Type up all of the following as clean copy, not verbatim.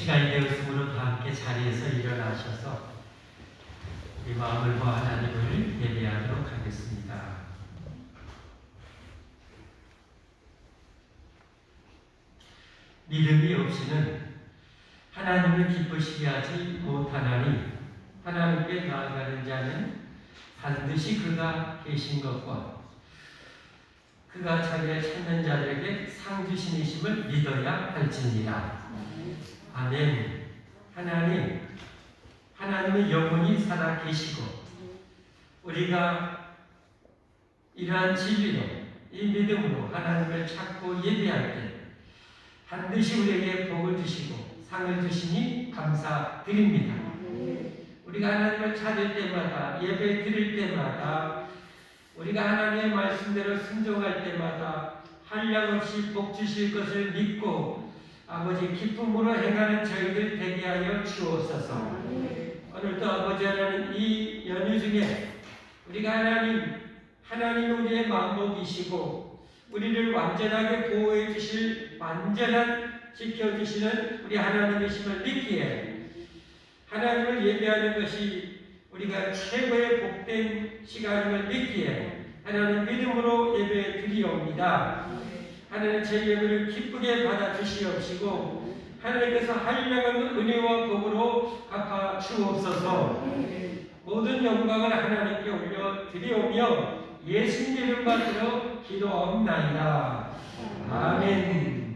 시간이 되었으므로 다 함께 자리에서 일어나셔서 우리 마음을 모아 하나님을 예배하도록 하겠습니다. 믿음이 없이는 하나님을 기쁘시게 하지 못하나니 하나님께 나아가는 자는 반드시 그가 계신 것과 그가 자기를 찾는 자들에게 상 주시니심을 믿어야 할지니라. 아멘. 하나님은 영원히 살아 계시고 우리가 이러한 진리로 이 믿음으로 하나님을 찾고 예배할 때 반드시 우리에게 복을 주시고 상을 주시니 감사드립니다. 우리가 하나님을 찾을 때마다 예배 드릴 때마다 우리가 하나님의 말씀대로 순종할 때마다 한량없이 복 주실 것을 믿고 아버지 기쁨으로 행하는 저희들 되게 하여 주옵소서. 오늘도 아버지 하나님 이 연휴 중에 우리가 하나님 우리의 만복이시고 우리를 완전하게 보호해 주실 완전한 지켜주시는 우리 하나님이심을 믿기에 하나님을 예배하는 것이 우리가 최고의 복된 시간임을 믿기에 하나님 믿음으로 예배 드리옵니다. 하나님 제 예배를 기쁘게 받아주시옵시고 하나님께서 한량한 은혜와 복으로 갚아 주옵소서. 모든 영광을 하나님께 올려 드리오며 예수님 이름 받들어 기도하옵나이다. 아멘.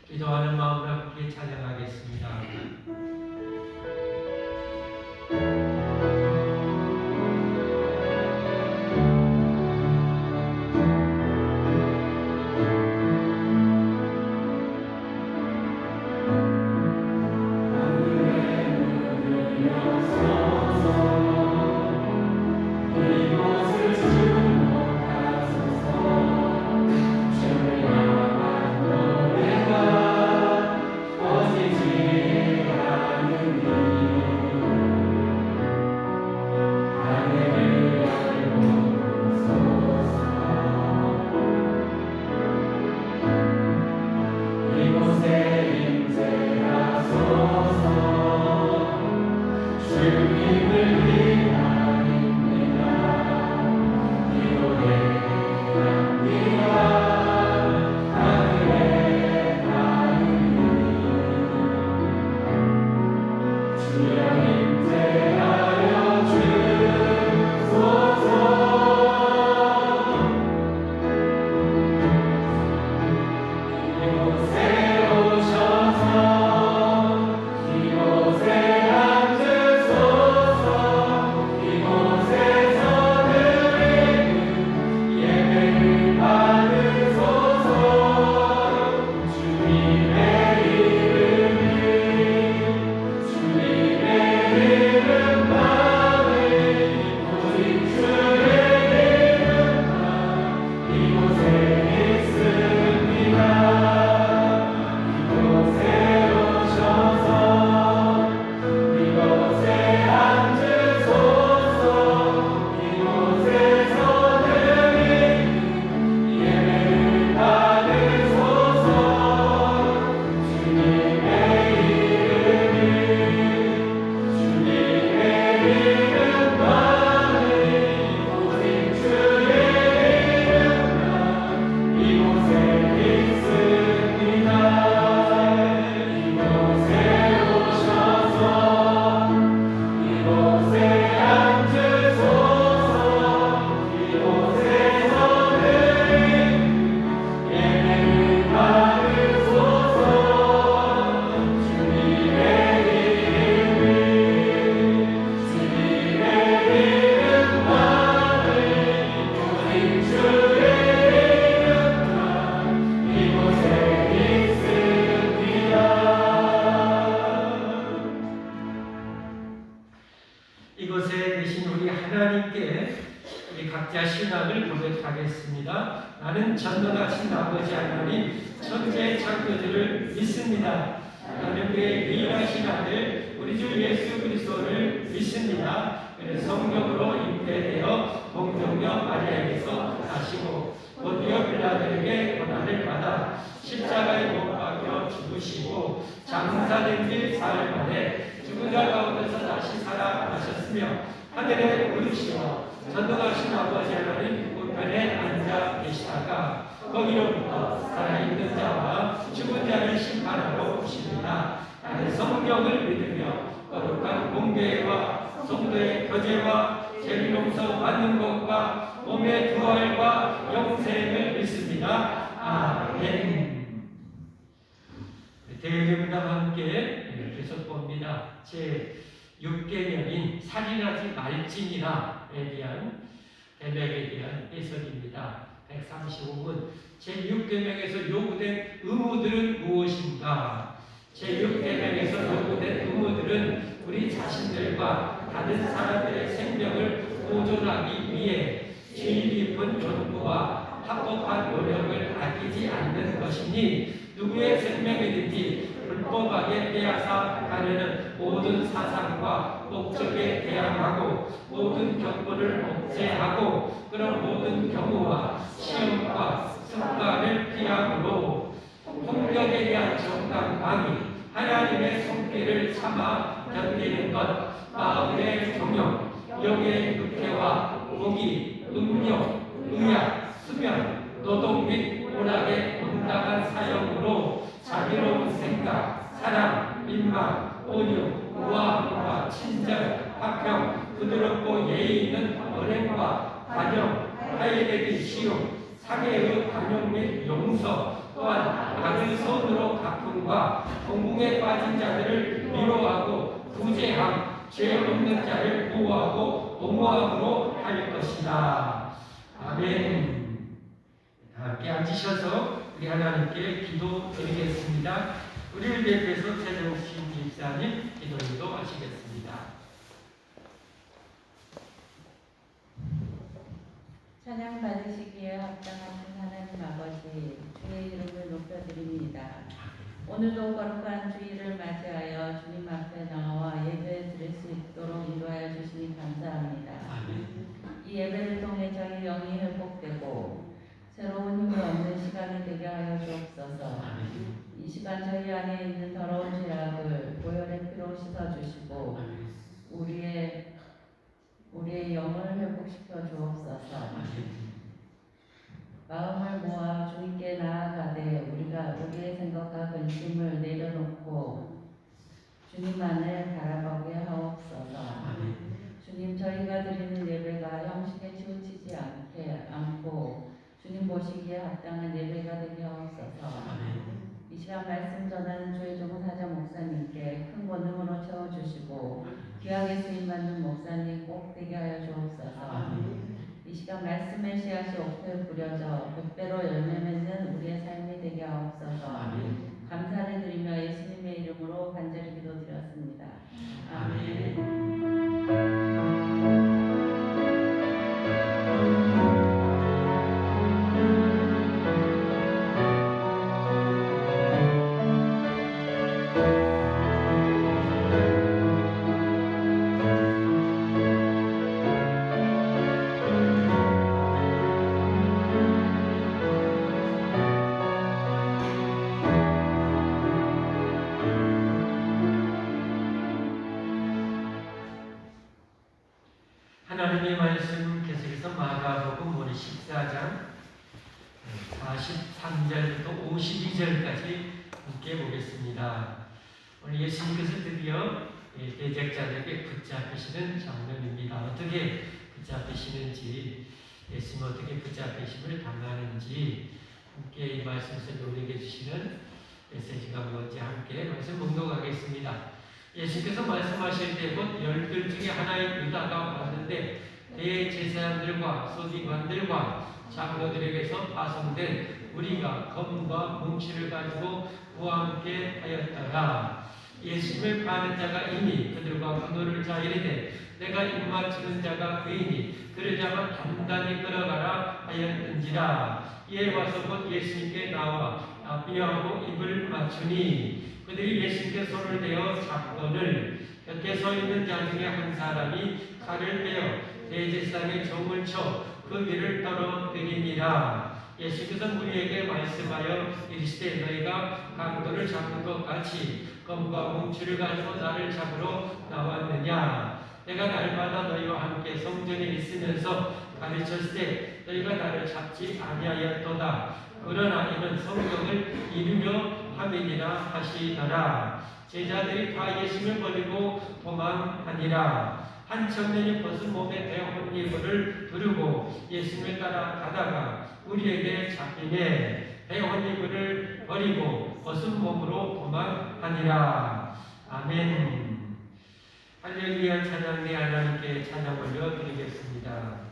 기도하는 마음으로 함께 찬양하겠습니다. 이곳에 계신 우리 하나님께 우리 각자 신앙을 고백하겠습니다. 나는 전능하신 아버지 하나님 천재 창조주를 믿습니다. 나는 그의 유일하신 아들 우리 주 예수 그리스도를 믿습니다. 그는 성령으로 잉태되어 동정녀 마리아에게서 나시고 본디오 빌라도에게 고난을 받아 십자가에 못 박혀 죽으시고 죽으시고 장사된 지 사흘 만에 죽은 자 가운데서 다시 살아나셨으며 하늘에 오르시어 전능하신 아버지 하나님 우편에 앉아 계시다가 거기로부터 살아있는 자와 죽은 자를 심판하러 오시리라. 나는 성경을 믿으며 거룩한 공교회와 성도의 교제와 죄를 용서받는 것과 몸의 부활과 영생을 믿습니다. 아멘. 대개문과 함께 계속 봅니다. 제 6계명인 살인하지 말지니라에 대한 대명에 대한 해석입니다. 135분 제6계명에서 요구된 의무들은 무엇인가? 제6계명에서 요구된 의무들은 우리 자신들과 다른 사람들의 생명을 보존하기 위해 질 깊은 연구와 합법한 노력을 아끼지 않는 것이니 누구의 생명이든지 불법하게 빼앗아 가려는 모든 사상과 목적에 대항하고 모든 격분을 억제하고 그런 모든 경우와 시험과 습관을 피함으로 폭력에 대한 정당 강의, 하나님의 손길을 참아 견디는 것, 마음의 경영, 영의 육회와 고기, 음료, 의약, 수면, 노동 및 오락에 온당한 사형으로 자비로운 생각, 사랑, 민망, 온유, 우아함과 친절, 화평, 부드럽고 예의 있는 언행과 관용, 화해되기 쉬움, 상해의 관용 및 용서, 또한 악을 손으로 갚음과 공궁에 빠진 자들을 위로하고 구제함, 죄 없는 자를 보호하고 옹호함으로 할 것이다. 아멘. 함께 앉으셔서 우리 하나님께 기도드리겠습니다. 우리를 대표해서 최정신 집사님 기도도 하시겠습니다. 찬양 받으시기에 합당하신 하나님 아버지, 주의 이름을 높여드립니다. 오늘도 거룩한 주일을 맞이하여 주님 앞에 나와 예배 드릴 수 있도록 인도하여 주시니 감사합니다. 이 예배를 통해 저희 영이 회복되고 새로운 힘을 얻는 시간이 되게 하여 주옵소서. 이 시간 저희 안에 있는 더러운 죄악을 보혈의 피로 씻어주시고 우리의 영을 회복시켜 주옵소서. 마음을 모아 주님께 나아가되 우리가 우리의 생각과 근심을 내려놓고 주님만을 바라보게 하옵소서. 주님, 저희가 드리는 예배가 형식에 치우치지 않고 주님 보시기에 합당한 예배가 되게 하옵소서. 이 시간 말씀 전하는 주의 종 사자 목사님께 큰 권능으로 채워주시고 귀하게 쓰임받는 목사님 꼭 되게 하여 주옵소서. 이 시간 말씀의 씨앗이 옥토에 뿌려져 100배로 열매 맺는 우리의 삶이 되게 하옵소서. 감사를 드리며 예수님의 이름으로 간절히 기도드렸습니다. 아멘. 하나님의 말씀 계속해서 마가복음 우리 14장 43절부터 52절까지 함께 보겠습니다. 오늘 예수님께서 드디어 대적자들에게 붙잡히시는 장면입니다. 어떻게 붙잡히시는지, 예수님 어떻게 붙잡히심을 당하는지 함께 이 말씀에서 노력해 주시는 메시지가 뭔지 함께 말씀 봉독하겠습니다. 예수께서 말씀하실 때 곧 열둘 중에 하나인 유다가 왔는데 대제사장들과 서기관들과 장로들에게서 파송된 우리가 검과 뭉치를 가지고 그와 함께 하였다가 예수님을 파는 자가 이니 그들과 분노를 자이르되 내가 입맞추는 자가 그이니 그를 잡아 단단히 끌어가라 하였는지라. 이에 와서 곧 예수님께 나와 뼈하고 입을 맞추니 그들이 예수님께 손을 대어 잡거늘 곁에 서 있는 자 중에 한 사람이 칼을 빼어 대제사장의 종을 쳐 그 위를 떨어뜨리니라. 예수께서 우리에게 말씀하여 이르시되 너희가 강도를 잡는 것 같이 검과 뭉치를 가지고 나를 잡으러 나왔느냐. 내가 날마다 너희와 함께 성전에 있으면서 가르쳤을 때 너희가 나를 잡지 아니하였도다. 그러나 이는 성경을 이루려 함이니라 하시더라. 제자들이 다 예수를 버리고 도망하니라. 한 청년이 벗은 몸에 배운 이불을 두르고 예수를 따라 가다가 우리에게 잡히네. 배운 이불을 버리고 벗은 몸으로 도망하니라. 아멘. 할렐루야. 찬양 내 하나님께 찬양 올려드리겠습니다.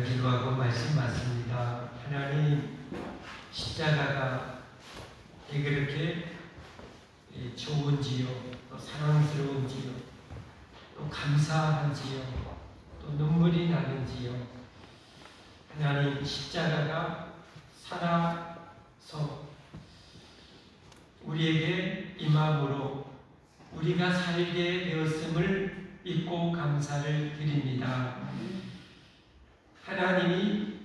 기도하고 말씀 받습니다. 하나님, 십자가가 그렇게 좋은지요, 또 사랑스러운지요, 또 감사한지요, 또 눈물이 나는지요. 하나님, 십자가가 살아서 우리에게 임함으로 우리가 살게 되었음을 믿고 감사를 드립니다. 하나님이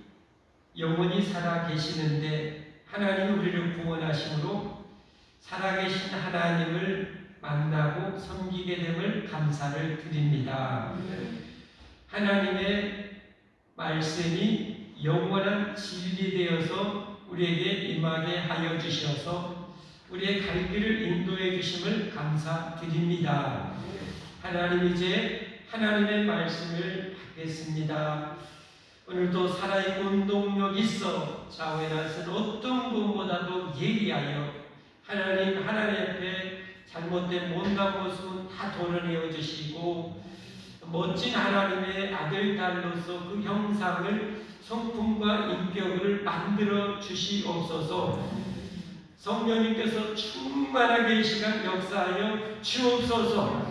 영원히 살아 계시는데 하나님이 우리를 구원하심으로 살아계신 하나님을 만나고 섬기게 됨을 감사를 드립니다. 하나님의 말씀이 영원한 진리되어서 우리에게 임하게 하여 주셔서 우리의 갈 길을 인도해 주심을 감사드립니다. 하나님, 이제 하나님의 말씀을 받겠습니다. 오늘도 살아있고 운동력 있어 좌우에 나선 어떤 분보다도 예리하여 하나님 앞에 잘못된 못난 모습은 다 도려내어 주시고 멋진 하나님의 아들, 딸로서 그 형상을 성품과 인격을 만들어 주시옵소서. 성령님께서 충만하게 이 시간 역사하여 주옵소서.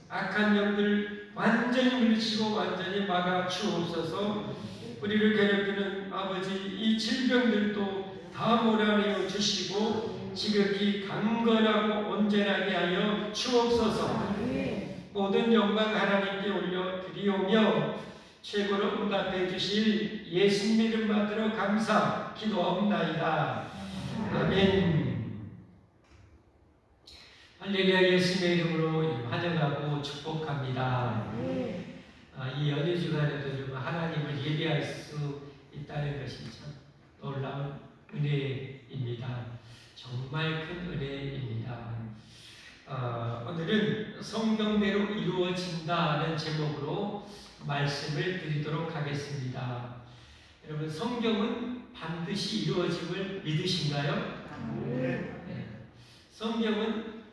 악한 영들 완전히 물리치고 완전히 막아 주옵소서. 우리를 괴롭히는 아버지, 이 질병들도 다 몰아내어 주시고 지극히 강건하고 온전하게 하여 주옵소서. 모든 영광 하나님께 올려드리오며 최고로 응답해 주실 예수님 이름 받들어 감사 기도하옵나이다. 아멘. 할렐루야. 예수님의 이름으로 환영하고 축복합니다. 이 연휴 주간에도 하나님을 예배할 수 있다는 것이 참 놀라운 은혜입니다. 정말 큰 은혜입니다. 오늘은 성경대로 이루어진다는 제목으로 말씀을 드리도록 하겠습니다. 여러분, 성경은 반드시 이루어짐을 믿으신가요? 네. 성경은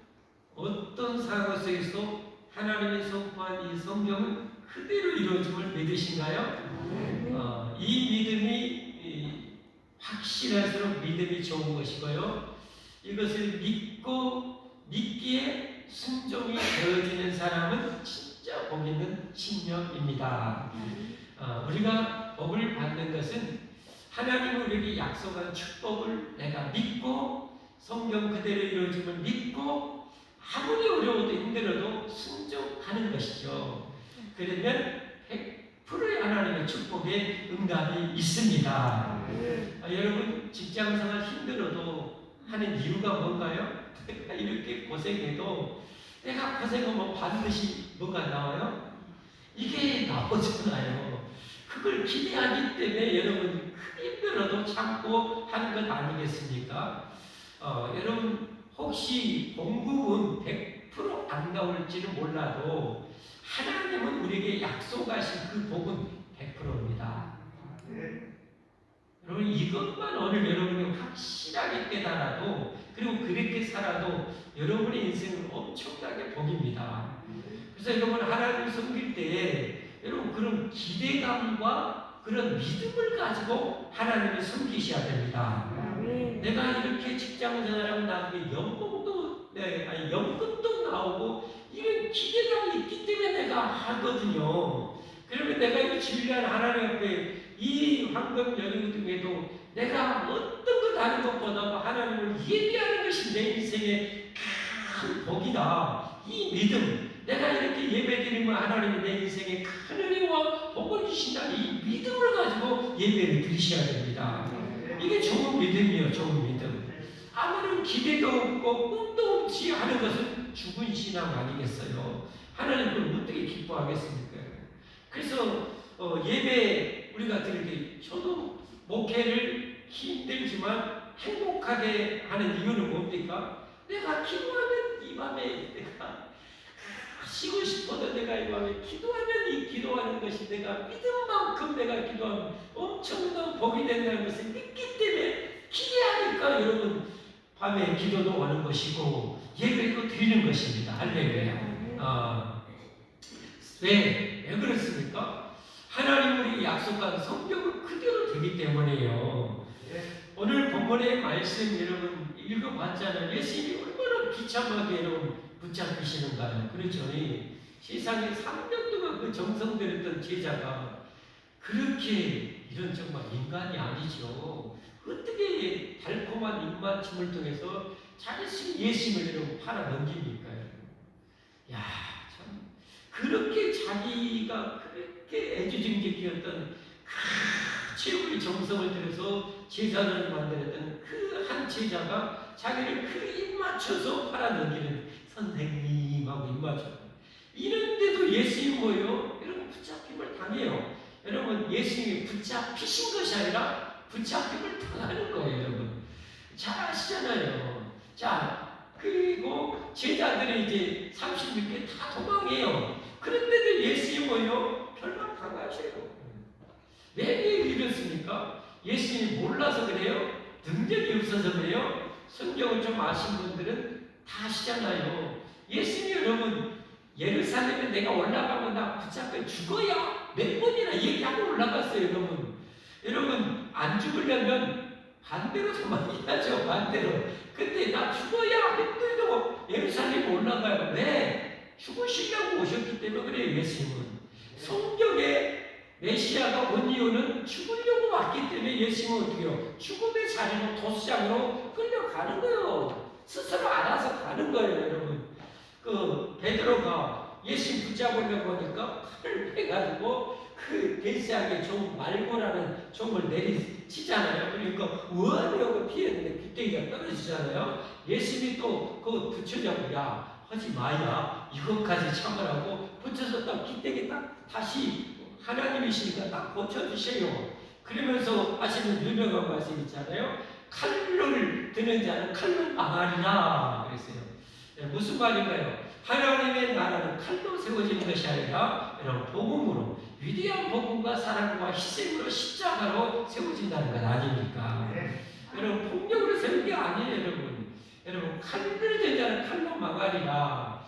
어떤 상황 속에서 하나님이 선포한 이 성경은 그대로 이루어짐을 믿으신가요? 이 믿음이 확실할수록 믿음이 좋은 것이고요. 이것을 믿기에 순종이 되어지는 사람은 진짜 복 있는 신령입니다. 우리가 복을 받는 것은 하나님이 우리에게 약속한 축복을 내가 믿고 성경 그대로 이루어짐을 믿고 아무리 어려워도 힘들어도 순종하는 것이죠. 그러면 100%의 하나님의 축복에 응답이 있습니다. 여러분, 직장생활 힘들어도 하는 이유가 뭔가요? 내가 이렇게 고생해도 내가 고생하면 반드시 뭐가 나와요? 이게 나오잖아요. 그걸 기대하기 때문에 여러분 힘들어도 참고 하는 것 아니겠습니까? 여러분, 혹시 공급은 100% 안 나올지는 몰라도 하나님은 우리에게 약속하신 그 복은 100%입니다. 여러분, 이것만 오늘 여러분이 확실하게 깨달아도, 그리고 그렇게 살아도 여러분의 인생은 엄청나게 복입니다. 그래서 여러분, 하나님을 섬길 때에 여러분 그런 기대감과 그런 믿음을 가지고 하나님을 섬기셔야 됩니다. 내가 이렇게 직장 생활하고 나중에 연금도 나오고 이런 기대감이 있기 때문에 내가 하거든요. 그러면 내가 이 진리한 하나님 앞에 이 황금 연휴 중에도 내가 어떤 것 하는 것보다도 하나님을 예배하는 것이 내 인생의 큰 복이다. 이 믿음, 내가 이렇게 예배드리면 하나님이 내 인생에 큰 은혜와 복을 주신다는 이 믿음을 가지고 예배를 드리셔야 됩니다. 이게 좋은 믿음이에요. 좋은 믿음. 아무런 기대도 없고 꿈도 없이 하는 것은 죽은 신앙 아니겠어요? 하나님 그걸 어떻게 기뻐하겠습니까? 그래서 예배 우리가 드릴 때 저도 목회를 힘들지만 행복하게 하는 이유는 뭡니까? 내가 기도하면 이 밤에 내가 쉬고 싶어도 내가 이 밤에 기도하면 이 기도하는 것이 내가 믿은 만큼 내가 기도하면 엄청난 복이 된다는 것을 믿기 때문에 기대하니까 여러분 밤에 기도도 오는 것이고 예배도 드리는 것입니다. 할렐루야. 왜 그렇습니까? 하나님이 약속한 성경을 그대로 되기 때문이에요. 오늘 본문의 말씀 여러분 읽어봤잖아요. 예수님이 얼마나 비참하게 여러분 붙잡히시는가요? 그렇죠. 세상에 3년 동안 그 정성 들였던 제자가 그렇게 이런 정말 인간이 아니죠. 어떻게 달콤한 입맞춤을 통해서 자신이 예수님을 여러분 팔아 넘깁니까? 야, 참 그렇게 자기가 그렇게 애주증적이었던 최고의 정성을 들여서 제자를 만들었던 그 한 제자가 자기를 그 입맞춰서 팔아 넘기는 선생님하고 입맞춰. 이런데도 예수님 뭐예요? 여러분 붙잡힘을 당해요. 여러분 예수님이 붙잡히신 것이 아니라 붙잡힘을 당하는 거예요. 여러분 잘 아시잖아요. 자, 그리고 제자들이 이제 36개 다 도망해요. 그런데도 예수님 뭐예요? 별만 당하셔요. 왜 이랬습니까? 예수님이 몰라서 그래요? 능력이 없어서 그래요? 성경을 좀 아신 분들은 다 아시잖아요. 예수님 여러분 예루살렘에 내가 올라가면 나 붙잡혀 죽어야 몇 번이나 얘기하고 올라갔어요. 여러분 안 죽으려면 반대로 도망가야죠. 반대로. 근데 나 죽어야 힘들다고 예루살렘에 올라가요. 왜? 죽으시려고 오셨기 때문에 그래요. 예수님은 성경에 메시아가 온 이유는 죽으려고 왔기 때문에 예수님은 어떻게 해요? 죽음의 자리로 도수장으로 끌려가는 거예요. 스스로 알아서 가는 거예요, 여러분. 그 베드로가 예수님 붙잡으려고 하니까 칼을 빼가지고 그 베시아의 종 말고라는 종을 내리치잖아요. 그러니까 우아하고 피했는데 빗대기가 떨어지잖아요. 예수님이 또 그거 붙여잡고 야 하지 마야 이것까지 참으라고 붙여서 딱 빗대기 딱 다시 하나님이시니까 딱 고쳐주세요. 그러면서 하시는 유명한 말씀 있잖아요. 칼을 드는 자는 칼로 망하리라 그랬어요. 네, 무슨 말인가요? 하나님의 나라는 칼로 세워지는 것이 아니라 여러분 복음으로 위대한 복음과 사랑과 희생으로 십자가로 세워진다는 것 아닙니까? 네. 여러분 폭력으로 세운 게 아니에요, 여러분. 여러분 칼을 든 자는 칼로 망하리라.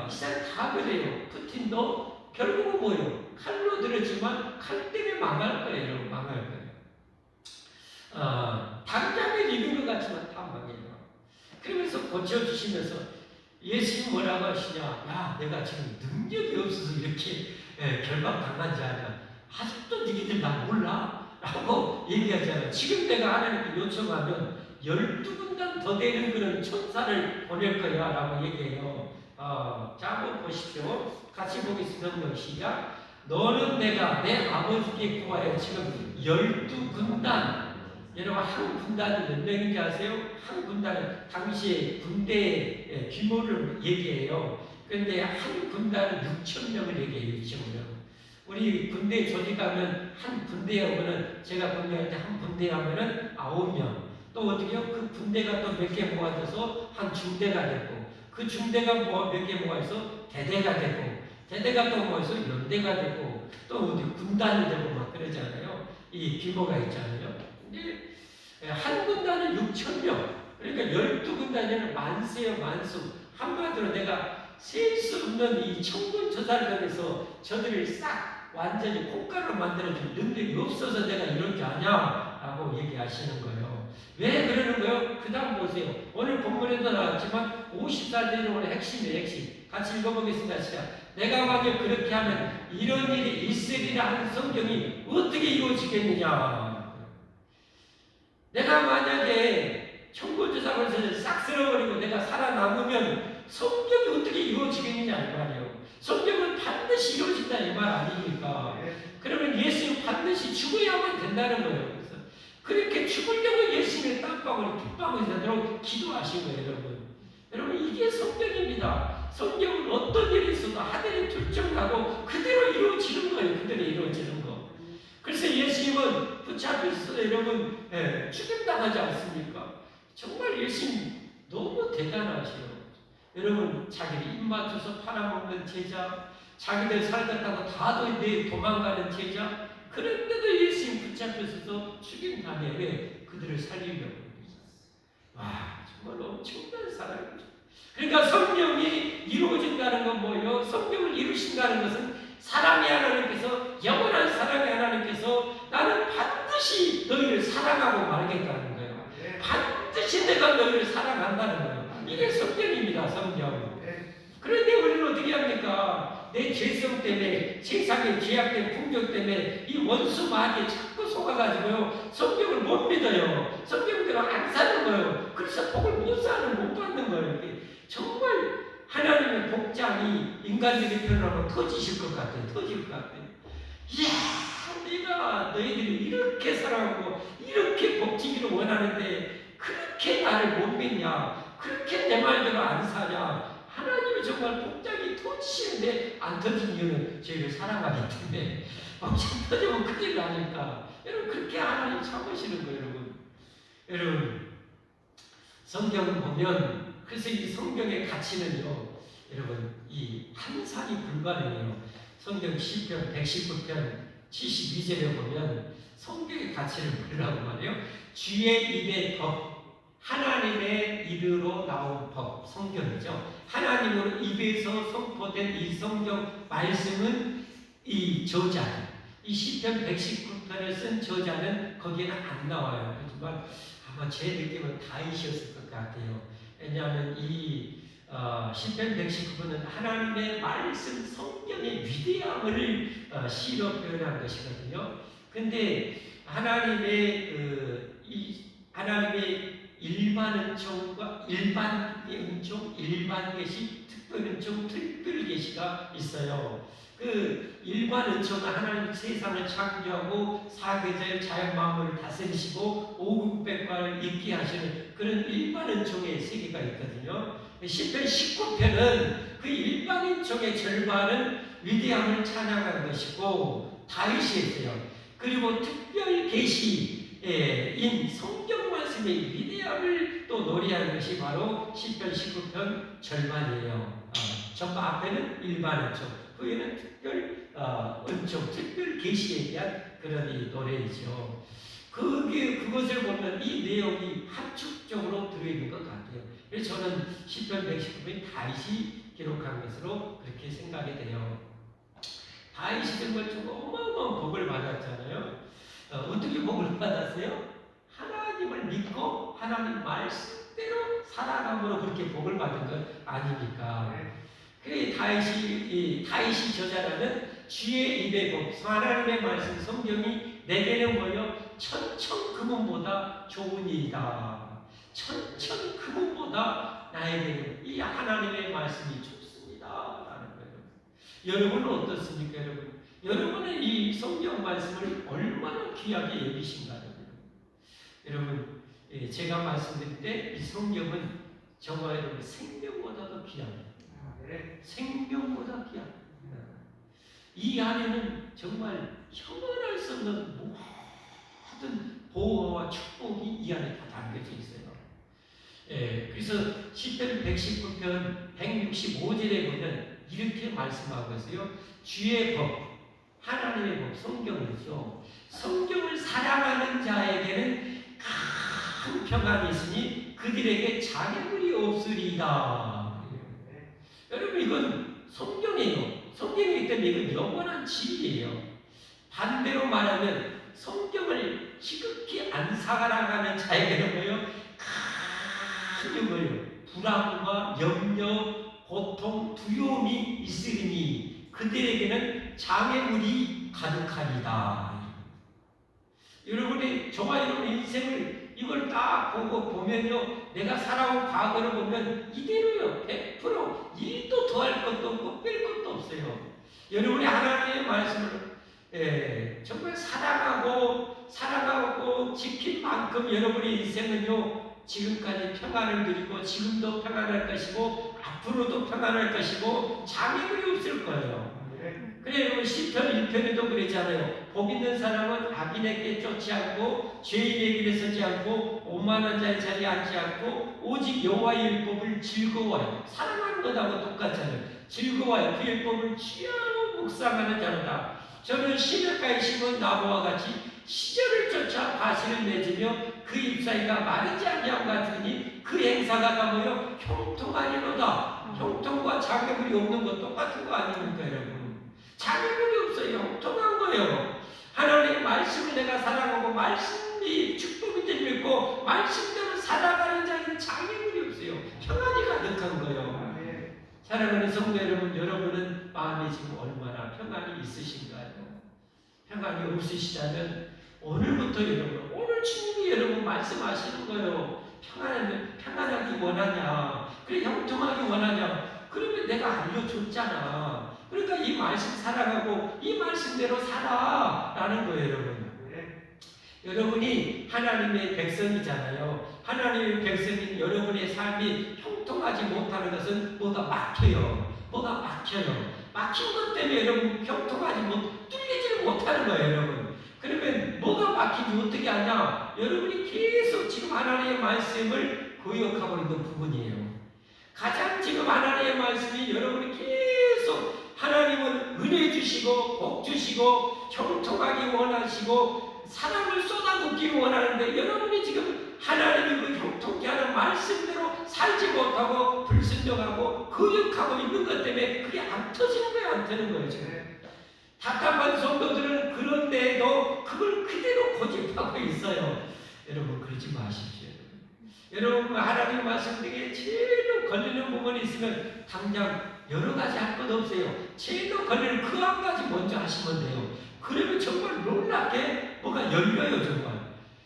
이 세상 다 그래요. 푸틴도 결국은 뭐예요? 칼로 들었지만 칼 때문에 망할 거예요, 여러분. 망할 거예요. 당장에 이긴 것 같지만 다 망해요. 그러면서 고쳐주시면서 예수님 뭐라고 하시냐? 야, 내가 지금 능력이 없어서 이렇게 결박당한 지 아니야. 아직도 너희들 나 몰라? 라고 얘기하잖아요. 지금 내가 하나님께 요청하면 12군단 더 되는 그런 천사를 보낼 거야 라고 얘기해요. 자, 한번 보십시오. 같이 보겠습니다. 시작. 너는 내가 내 아버지께 구하여 지금 12군단. 여러분 한 군단이 몇 명인지 아세요? 한 군단은 당시에 군대의 규모를 얘기해요. 그런데 한 군단은 6,000명을 얘기해요. 6,000명. 우리 군대 조직하면 한 군대에 오면은 제가 군대할 때 한 군대 하면은 9명. 또 어떻게요? 그 군대가 또 몇 개 모아져서 한 중대가 됐고 그 중대가 몇 개 모아서 대대가 됐고 대대가 또 모아서 연대가 됐고 또 어디 군단이 되고 막 그러잖아요. 이 규모가 있잖아요. 근데 한 군단은 6,000명. 그러니까 12군단이면 만세요, 만수. 한마디로 내가 셀 수 없는 이 천군 저살전에서 저들을 싹 완전히 콩가루로 만들어줄 능력이 없어서 내가 이런 게 아니야 라고 얘기하시는 거예요. 왜 그러는 거예요? 그 다음 보세요. 오늘 본문에도 나왔지만 54절이 오늘 핵심이에요, 핵심. 같이 읽어보겠습니다. 시작. 내가 만약 그렇게 하면 이런 일이 있으리라 하는 성경이 어떻게 이루어지겠느냐. 내가 만약에 천군저살을 싹 쓸어버리고 내가 살아남으면 성경이 어떻게 이루어지겠느냐 이 말이에요. 성경은 반드시 이루어진다 이 말 아닙니까? 그러면 예수는 반드시 죽어야만 된다는 거예요. 그래서 그렇게 죽으려고 예수님의 땀방울, 핏방울이 되도록 기도하신 거예요, 여러분. 여러분 이게 성경입니다. 성경은 어떤 일이 있어도 하늘이 결정하고 그대로 이루어지는 거예요. 그대로 이루어지는 거. 그래서 예수님은 붙잡혀서 여러분 죽임당하지 않습니까? 정말 예수님 너무 대단하시요. 여러분 자기를 입맞춰서 팔아먹는 제자, 자기들 살겠다고 다 도망가는 제자, 그런데도 예수님 붙잡혀서 죽임당해. 왜? 그들을 살리려고. 와 정말 엄청난 사랑이죠. 그러니까 성령이 이루어진다는 건 뭐예요? 성령을 이루신다는 것은 사랑의 하나님께서 영원한 사랑의 하나님께서 나는 반드시 너희를 사랑하고 말겠다는 거예요. 반드시 내가 너희를 사랑한다는 거예요. 이게 성경입니다. 성경. 그런데 우리는 어떻게 합니까? 내 죄성 때문에 세상의 죄악된 풍경 때문에 이 원수 마귀에 자꾸 속아가지고요 성경을 못 믿어요. 성경대로 안 사는 거예요. 그래서 복을 못 받는 거예요. 정말 하나님의 복장이 인간적인 표현으로 터지실 것 같아요. 터질 것 같아요. 이야, 내가 너희들이 이렇게 사랑하고 이렇게 복지기를 원하는데 그렇게 나를 못 믿냐? 그렇게 내 말대로 안 사냐? 하나님이 정말 복장이 터지시는데 안 터진 이유는 저희를 사랑하기 때문에 복장 터지면 큰일 나니까. 여러분 그렇게 하나님 참으시는 거예요, 여러분. 여러분 성경을 보면 그래서 이 성경의 가치는요, 여러분 이 환상이 불가능해요. 성경 시편 119편 72절에 보면 성경의 가치를 보라고 말해요. 주의 입의 법, 하나님의 입으로 나온 법, 성경이죠. 하나님으로 입에서 선포된 이 성경 말씀은 이 저자, 이 시편 119편을 쓴 저자는 거기에는 안 나와요. 하지만 아마 제 느낌은 다이셨을 것 같아요. 왜냐하면 이 시편 119편은 하나님의 말씀 성경의 위대함을 시로 표현한 것이거든요. 근데 하나님의 일반 은총과 일반의 은총, 일반 계시, 특별 은총, 특별 계시가 있어요. 그 일반 은총은 하나님 세상을 창조하고 사계절 자연 만물을 다스리시고 오국백과를 있게 하시는 그런 일반 은총의 세계가 있거든요. 시편 19편은 그 일반 은총의 절반은 위대함을 찬양한 것이고 다윗이 했어요. 그리고 특별 계시인 성경 말씀의 위대함을 또 노래하는 것이 바로 시편 19편 절반이에요. 전부 앞에는 일반 은총, 후에는 특별 은총, 특별 계시에 대한 그런 이 노래이죠. 그것을 보면 이 내용이 함축적으로 들어있는 것 같아요. 그래서 저는 시편 119편이 다윗이 기록한 것으로 그렇게 생각이 돼요. 다윗이 정말 좀 어마어마한 복을 받았잖아요. 어떻게 복을 받았어요? 하나님을 믿고 하나님 말씀대로 살아감으로 그렇게 복을 받은 것 아닙니까? 그래 다윗이 저자라는 주의 입의 복, 하나님의 말씀 성경이 내게는 뭐요? 천천금은보다 좋은 일이다. 천천금은보다 나에게는 이 하나님의 말씀이 좋습니다. 라는 거예요. 여러분은 어떻습니까, 여러분? 여러분은 이 성경 말씀을 얼마나 귀하게 여기신가요? 여러분, 제가 말씀드릴 때 이 성경은 저와 여러분 생명보다도 귀합니다. 생명보다 귀합니다. 이 안에는 정말 형언할 수 없는 모든 보호와 축복이 이 안에 다 담겨져 있어요. 그래서 시편 119편 165절에 보면 이렇게 말씀하고 있어요. 주의 법, 하나님의 법, 성경이죠. 성경을 사랑하는 자에게는 큰 평안이 있으니 그들에게 장애물이 없으리다. 여러분, 이건 성경이에요. 성경이기 때문에 이건 영원한 진리예요. 반대로 말하면 성경을 지극히 안 살아가는 자에게는 뭐예요? 큰 뭐예요? 불안과 염려, 고통, 두려움이 있으리니 그들에게는 장애물이 가득하리다. 여러분이 저와 여러분의 인생을 이걸 딱 보면요, 내가 살아온 과거를 보면 이대로요. 100% 1도 더할 것도 없고 뺄 것도 없어요. 여러분이 하나님의 말씀을 정말 사랑하고 지킨 만큼 여러분의 인생은요, 지금까지 평안을 누리고 지금도 평안할 것이고 앞으로도 평안할 것이고 장애물이 없을 거예요. 그래, 여러분 시편 1편에도 그랬잖아요. 복 있는 사람은 악인에게 쫓지 않고 죄인의 길에 서지 않고 오만한 자의 자리에 앉지 않고 오직 여호와의 율법을 즐거워요. 사랑하는 것하고 똑같잖아요. 즐거워요. 그 율법을 취하로 묵상하는 자로다. 저는 시냇가에 심은 나무와 같이 시절을 쫓아 과실을 맺으며 그 잎사이가 마르지 아니함 같으니 그 행사가 다 뭐요? 형통하리로다. 형통과 장애물이 없는 것 똑같은 거 아닙니까, 여러분? 장애물이 없어요. 형통한 거예요. 하나님의 말씀을 내가 사랑하고 말씀이 축복인 줄 믿고 말씀대로 살아가는 자에는 장애물이 없어요. 평안이 가득한 거예요. 사랑하는 성도 여러분, 여러분은 마음에 지금 얼마나 평안이 있으신가요? 평안이 없으시다면 오늘부터 여러분, 오늘 주님이 여러분 말씀하시는 거예요. 평안하기 원하냐? 그래, 형통하기 원하냐? 그러면 내가 알려줬잖아. 그러니까 이 말씀 사랑하고 이 말씀대로 살아라는 거예요, 여러분. 여러분이 하나님의 백성이잖아요. 하나님의 백성인 여러분의 삶이 형통하지 못하는 것은 뭐가 막혀요. 막힌 것 때문에 여러분 뚫리지 못하는 거예요, 여러분. 그러면 뭐가 막힌지 어떻게 하냐? 여러분이 계속 지금 하나님의 말씀을 거역하고 있는 부분이에요. 가장 지금 하나님의 말씀이 여러분이 계속 하나님은 은혜 주시고 복 주시고 형통하기 원하시고 사랑을 쏟아붓기 원하는데 여러분이 지금 하나님이 그 형통케 하는 말씀대로 살지 못하고 불순종하고 거역하고 있는 것 때문에 그게 안 터지는 거예요. 안 되는 거예요. 지금 답답한 성도들은 그런데도 그걸 그대로 고집하고 있어요. 여러분, 그러지 마십시오. 여러분 하나님 말씀 중에 제일로 걸리는 부분이 있으면 당장 여러 가지 할 것 없어요. 제일로 걸리는 그 한 가지 먼저 하시면 돼요. 그러면 정말 놀랍게 뭐가 열려요.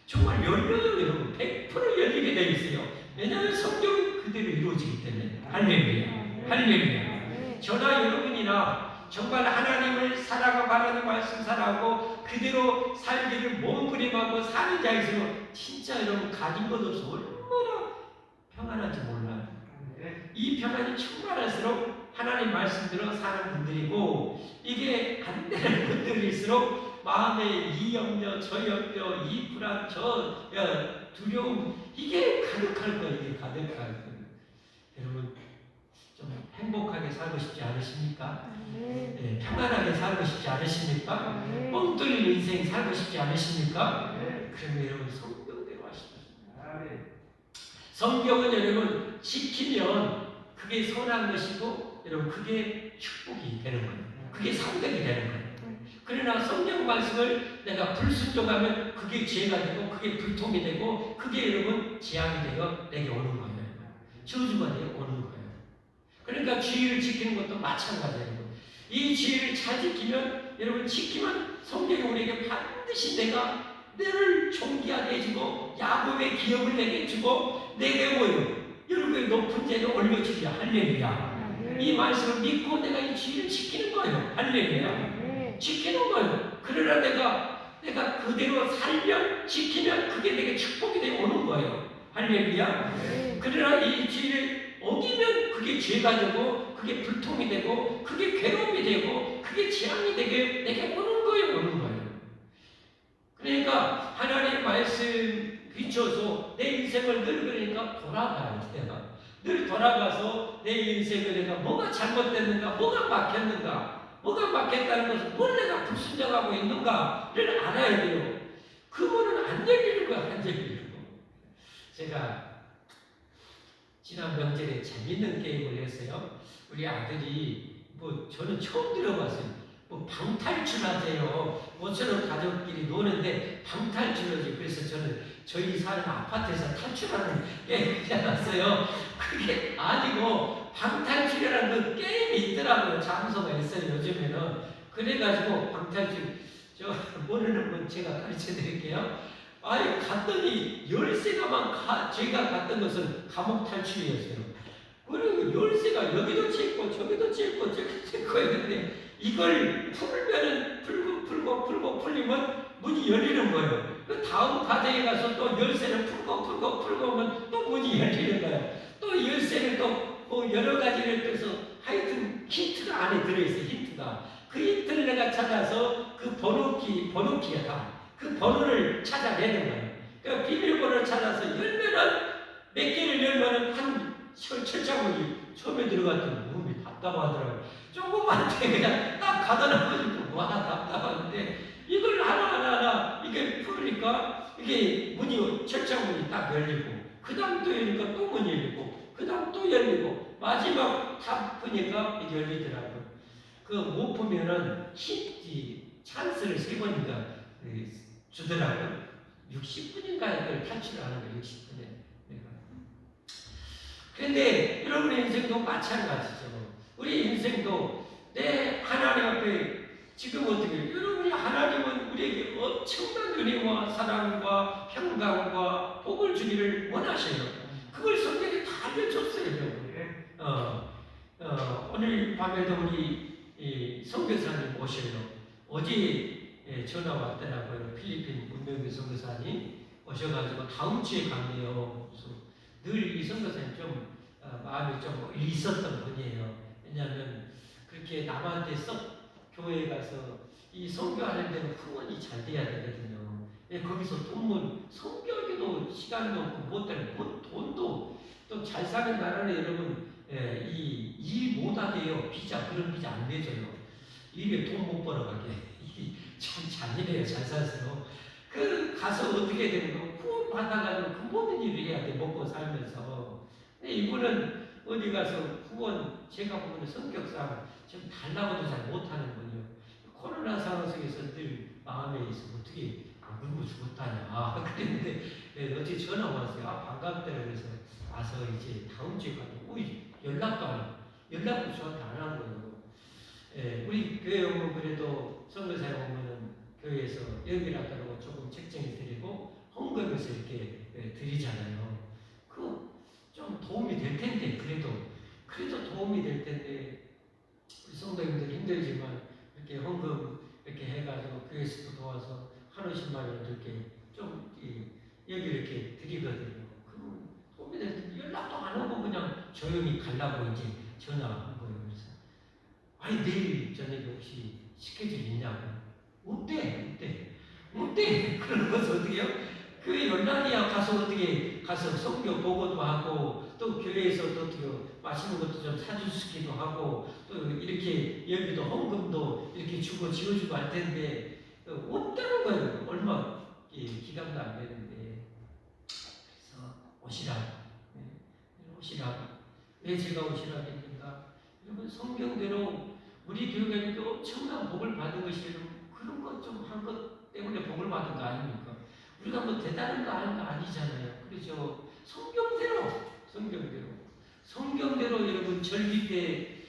정말 열려요. 여러분 100% 열리게 되어 있어요. 왜냐하면 성경은 그대로 이루어지기 때문에. 할렐루야. 할렐루야. 저나 여러분이나 정말 하나님을 사랑하고 하나님 말씀 사랑하고 그대로 살기를 몸부림하고 사는 자일수록 진짜 여러분 가진 것 없어 얼마나 평안한지 몰라요. 이 평안이 충만할수록 하나님 말씀대로 사는 분들이고, 이게 안 되는 분들일수록 마음에 이 염려 저 염려 이 불안 저 두려움 이게 가득할 거예요. 이게 가득할 거예요. 여러분 좀 행복하게 살고 싶지 않으십니까? 네, 평안하게 살고 싶지 않으십니까? 뻥 뚫린 인생 살고 싶지 않으십니까? 그러면 여러분 성경대로 하십시오. 성경은 여러분 지키면 그게 선한 것이고 여러분 그게 축복이 되는 거예요. 그게 상덕이 되는 거예요. 그러나 성경 말씀을 내가 불순종하면 그게 죄가 되고 그게 불통이 되고 그게 여러분 재앙이 되어 내게 오는 거예요. 저주가 되어 오는 거예요. 그러니까 주의를 지키는 것도 마찬가지예요. 이 주의를 잘 지키면 여러분 지키면 성경이 우리에게 반드시 내가 너를 존귀하게 해주고 야곱의 기업을 내게 주고 내게 뭐요? 여러분의 높은 자리에 올려주리라. 할렐루야. 이 말씀을 믿고 내가 이 주의를 지키는 거예요. 할렐루야. 지키는 거예요. 그러나 내가 그대로 살면 지키면 그게 내게 축복이 되어 오는 거예요. 할렐루야. 그러나 이 주의를 어기면 그게 죄가 되고 그게 불통이 되고 그게 괴로움이 되고 그게 재앙이 되게 내게 오는 거예요. 그러니까 하나님의 말씀 비춰서 내 인생을 늘 그러니까 돌아가요. 내가 늘 돌아가서 내 인생을 내가 뭐가 잘못됐는가, 뭐가 막혔는가, 뭐가 막혔다는 것을 뭘 내가 불순종하고 있는가를 알아야 돼요. 그 문은 안 열리는 거야. 안 열리는 거. 제가 지난 명절에 재밌는 게임을 했어요. 우리 아들이 저는 처음 들어봤어요. 방탈출하세요. 모처럼 가족끼리 노는데 방탈출하지. 그래서 저는 저희 사는 아파트에서 탈출하는 게임을 해놨어요. 그게 아니고 방탈출이라는 그 게임이 있더라고요. 장소가 있어요. 요즘에는. 그래가지고 방탈출 모르는 분 제가 가르쳐 드릴게요. 갔더니 열쇠가만 제가 갔던 것은 감옥 탈출이었어요. 그리고 열쇠가 여기도 찍고 저기도 찍고 저기도 찍고 했는데 이걸 풀면은 풀고 풀리면 문이 열리는 거예요. 그 다음 과정에 가서 또 열쇠를 풀고 하면 또 문이 열리는 거예요. 또 열쇠를 또 여러 가지를 해서 하여튼 힌트가 안에 들어있어요. 힌트가. 그 힌트를 내가 찾아서 그 번호키가 다. 그 번호를 찾아내는 거예요. 그 비밀번호를 찾아서 열면은 몇 개를 열면은 한 철창문이 처음에 들어갔더니 몸이 답답하더라고요. 조금만 그냥 딱 가다 놓으니까 답답한데 이걸 하나 이게 풀으니까 이게 철창문이 딱 열리고 그 다음 또 열리니까 또 문이 열리고 그 다음 또 열리고 마지막 다 푸니까 이게 열리더라고요. 못 푸면은 찬스를 3번인가 주더라고요. 60분인가 그걸 탈출하는 거예요. 60분에. 그런데 여러분의 인생도 마찬가지죠. 우리 인생도 내 하나님 앞에 지금 어떻게 여러분이 하나님은 우리에게 엄청난 은혜와 사랑과 평강과 복을 주기를 원하셔요. 그걸 성경에 다 알려줬어요. 오늘 밤에도 우리 선교사님 오셔요. 어제 전화 왔더라고요. 필리핀 문명교 선교사님 오셔가지고 다음 주에 간대요. 늘 이 선교사님 좀 마음이 좀 있었던 분이에요. 왜냐하면 그렇게 남한테 교회에 가서 이 선교하는 데는 후원이 잘 돼야 되거든요. 거기서 선교하기도 시간도 없고 돈도 또 잘 사는 나라는 여러분 일 못하게요. 그런 비자 안 내줘요. 이게 돈 못 벌어가게. 이게 참 잔인해요. 잘 살수록. 가서 어떻게 되는 거 후원 받아가지고 그 모든 일을 해야 돼. 먹고 살면서. 근데 이분은 어디 가서 후원 제가 보면 성격상 좀 달라고도 잘 못하는 분이요. 코로나 상황 속에서 늘 마음에 있어 어떻게 안 굶고 죽었다냐 그랬는데 어떻게 전화 왔어요. 반갑다 그래서 와서 이제 다음 주에 가도 연락도 안 하고 연락도 저한테 안 하는 거예요. 우리 교회 오면 그래도 선교사에 오면은 교회에서 여기라고 조금 책정해 드리고 헌금해서 이렇게 드리잖아요. 그 좀 도움이 될 텐데 그래도 도움이 될 텐데 우리 성도님들 힘들지만 이렇게 헌금 이렇게 해가지고 교회에서도 도와서 한 50만 원 이렇게 좀 여기 이렇게 드리거든요. 그럼 도움이 될 텐데 연락도 안 하고 그냥 조용히 가려고 이제 전화한 거예요. 그래서 아니 내일 저녁에 혹시 스케줄 있냐고. 못돼. 그런 것을 어떻게 해요? 교회 연락이야 가서 어떻게 가서 성경 보고도 하고 또 교회에서 또 어떻게 맛있는 것도 좀 사주시기도 하고 또 이렇게 여기도 헌금도 이렇게 주고 지어주고 할 텐데 없다는 거예요. 얼마 기간도 안 되는데 그래서 오시라고. 왜 제가 오시라고 했는가? 여러분 성경대로 우리 교회가 이렇게 엄청난 복을 받은 것이 그런 것 좀 한 것 때문에 복을 받은 거 아닙니까? 우리가 뭐 대단한 거 하는 거 아니잖아요. 그렇죠? 성경대로 여러분 절기 때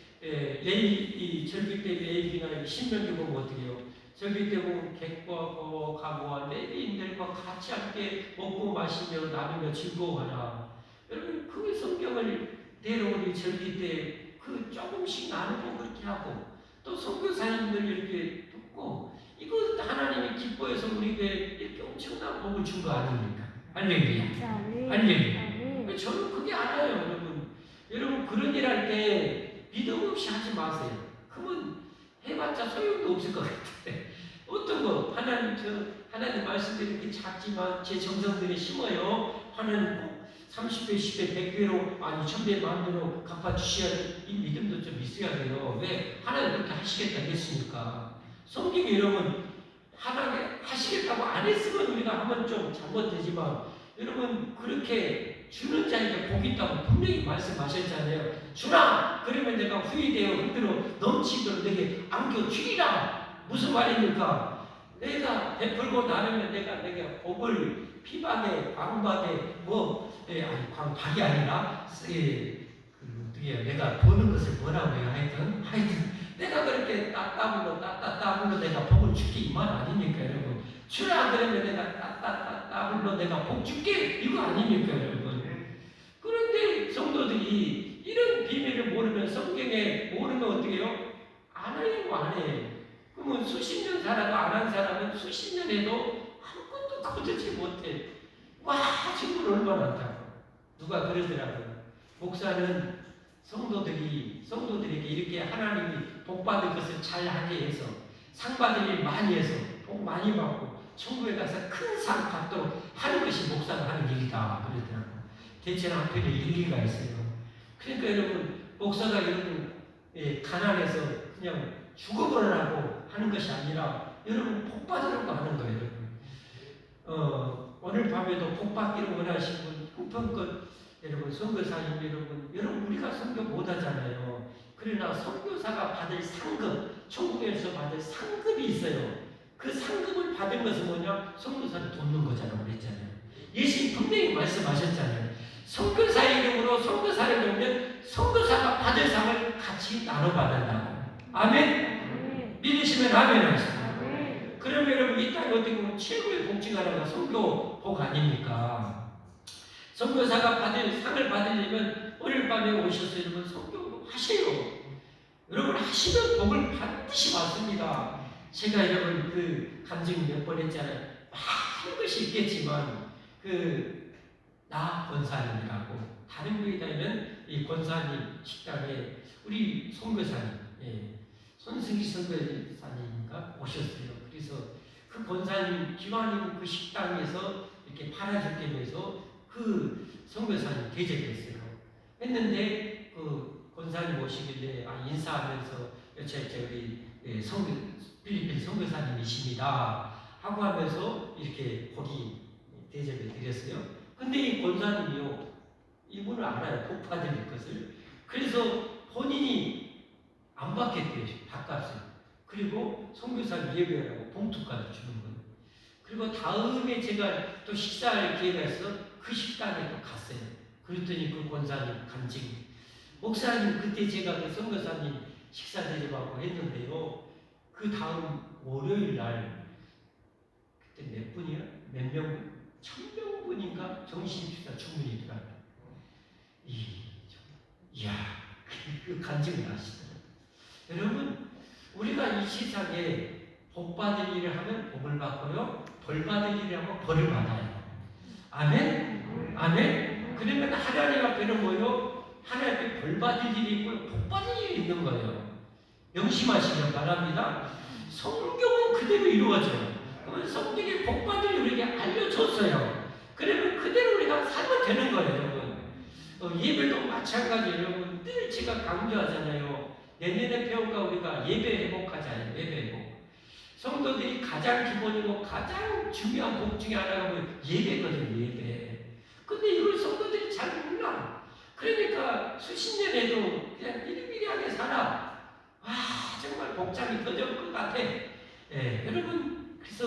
절기 때 레위기나 신명기 보면 어떻게 해요? 절기 때 보면 객과 가고와 레위인들과 같이 함께 먹고 마시며 나누며 즐거워하라. 여러분 그 성경을 대로 우리 절기 때 그 조금씩 나누고 그렇게 하고 또 선교사님들 이렇게 듣고 이거 하나님이 기뻐해서 우리에게 이렇게 엄청난 복을 준 거 아닙니까? 할렐루야. 저는 그게 알아요, 여러분 그런 일 할 때 믿음 없이 하지 마세요. 그러면 해봤자 소용도 없을 것 같아요. 어떤 거 하나님 말씀대로 이렇게 작지만 제 정성들이 심어요. 하나님 30배, 10배, 100배로 아니 1000배, 만배로 갚아주셔야 이 믿음도 좀 있어야 돼요. 왜? 하나님 그렇게 하시겠다 했으니까. 성경에 여러분 하나님 하시겠다고 안 했으면 우리가 하면 좀 잘못되지만 여러분 그렇게 주는 자에게 복이 있다고 분명히 말씀하셨잖아요. 주라! 그러면 내가 후회되어 흔들어 넘치도록 내게 안겨주리라. 무슨 말입니까? 내가 베풀고 나누면 내가 복을 피박에 광박에 광박이 아니라 어떻게 내가 보는 것을 뭐라고 해요? 하여튼 내가 그렇게 따따따블로 내가 복을 줄게 이 말 아닙니까 여러분? 주라 그러면 내가 따따따블로 내가 복 줄게 이거 아닙니까 여러분? 그런데 성도들이 이런 비밀을 모르면 성경에 모르면 어떻게 해요? 안 해요. 그러면 수십 년 살아도 안 한 사람은 수십 년 해도 아무것도 거두지 못해. 와 친구를 얼마나 한다고. 누가 그러더라고요. 목사는 성도들에게 이렇게 하나님이 복 받을 것을 잘 하게 해서 상 받을 일 많이 해서 복 많이 받고 천국에 가서 큰 상 받도록 하는 것이 목사가 하는 일이다 그러더라고요. 대체 한편에 일리가 있어요. 그러니까 여러분 목사가 여러분 가난해서 그냥 죽어버리라고 하는 것이 아니라 여러분 복 받으려고 하는 거예요. 여러분. 오늘 밤에도 복 받기를 원하시는 분 형편껏 여러분 선교사님 여러분 우리가 선교 못하잖아요. 그러나 선교사가 받을 상급 천국에서 받을 상급이 있어요. 그 상급을 받은 것은 뭐냐? 선교사를 돕는 거잖아요. 그랬잖아요. 예수님 분명히 말씀하셨잖아요. 선교사 이름으로 선교사를 돕는 선교사가 받을 상을 같이 나눠 받는다고. 아멘. 믿으시면 아멘 하시죠. 그러면 여러분 이 땅에 어떻게 보면 최고의 복지가 하나가 선교 복 아닙니까? 선교사가 상을 받으려면 오늘 밤에 오셔서 여러분 선교 하세요. 여러분 하시면 복을 반드시 받습니다. 제가 여러분 그 간증 몇 번 했잖아요. 많은 것이 있겠지만 나 권사님이라고 다른 교회다니면 이 권사님 식당에 우리 선교사님 손승기 선교사님인가 오셨어요. 그래서 그 권사님 기왕이면 그 식당에서 이렇게 팔아줄 때면서 그 선교사님 대접했어요. 했는데 그 권사님 오시길래 인사하면서 우리 필리핀 선교사님이십니다 하고 하면서 이렇게 고기 대접을 드렸어요. 근데 이 권사님이요 이분을 알아요. 복 받을 것을. 그래서 본인이 안 받겠대요. 밥값을. 그리고 선교사님 예배하라고 봉투까지 주는 거예요. 그리고 다음에 제가 또 식사할 기회가 있어 그 식당에 또 갔어요. 그랬더니 그 권사님 간증이 목사님 그때 제가 그 선교사님 식사 대접하고 했는데요. 그 다음 월요일 날 그때 몇 분이야? 몇 명? 1000명분인가 정신식사 주문이 들어왔다. 이야 그 간증을 하시더라고요. 여러분 우리가 이 세상에 복 받을 일을 하면 복을 받고요. 벌 받을 일을 하면 벌을 받아요. 아멘? 아멘? 그러면 하나님 앞에는 뭐요? 하나님 앞에 벌 받을 일이 있고 복 받을 일이 있는 거예요. 명심하시면 바랍니다. 성경은 그대로 이루어져요. 그러면 성경에 복 받을 일을 우리에게 알려줬어요. 그러면 그대로 우리가 살면 되는 거예요, 여러분. 예배도 마찬가지예요, 여러분. 늘 제가 강조하잖아요. 내년에 배울까 우리가 예배 회복하잖아요. 예배 회복. 성도들이 가장 기본이고 가장 중요한 복 중에 하나가 뭐 예배거든요. 예배. 근데 이걸 성도들이 잘 몰라. 그러니까 수십 년에도 그냥 비리비리하게 살아. 와 정말 복장이 터질 것 같아. 예, 여러분 그래서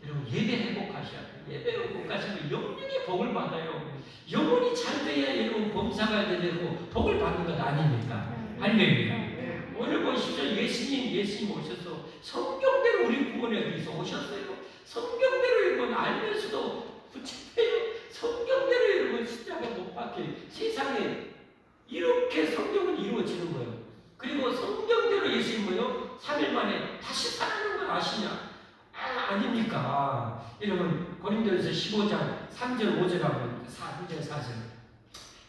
여러분 예배 회복하셔야 돼요. 예배 회복하시면 영영의 복을 받아요. 영혼이 잘 돼야 여러분 범사가 되고 복을 받는 것 아닙니까? 할렐루야. 오늘 보십시오. 예수님 오셔서 성경대로 우리 구원에 위해서 오셨어요. 성경대로 여러분 알면서도 부채요. 성경대로 여러분 십자가 못 박혀 세상에 이렇게 성경은 이루어지는 거예요. 그리고 성경대로 예수님 뭐요? 3일 만에 다시 살아나는 걸 아시냐? 아닙니까? 여러분 고린도전서 15장 3절 5절하고 3절 4절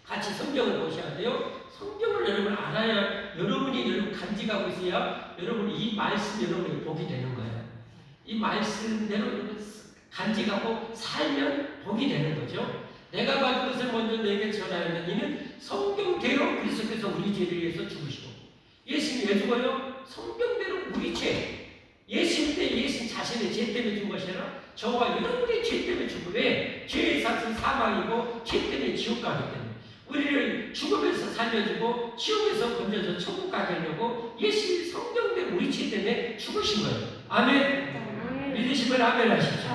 같이 성경을 보셔야 돼요. 성경을 여러분 알아야 여러분이 여러분 간직하고 있어야 여러분이 이 말씀 여러분이 복이 되는 거예요. 이 말씀대로 여러분 간직하고 살면 복이 되는 거죠. 내가 받은 것을 먼저 내게 전하였는 이는 성경대로 그리스도께서 우리 죄를 위해서 죽으시고 예수님이 왜 죽어요? 성경대로 우리 죄 예수님 때 예수님 자신의 죄 때문에 죽은 것이 아니라 저와 여러분의 죄 때문에 죽고 왜? 죄의 삭은 사망이고 죄 때문에 지옥 가기 때문에 우리를 죽음에서 살려주고 지옥에서 건져서 천국 가게 하려고 예수님이 성경대로 우리 죄 때문에 죽으신 거예요. 아멘. 믿으시면 아멘 하십시오.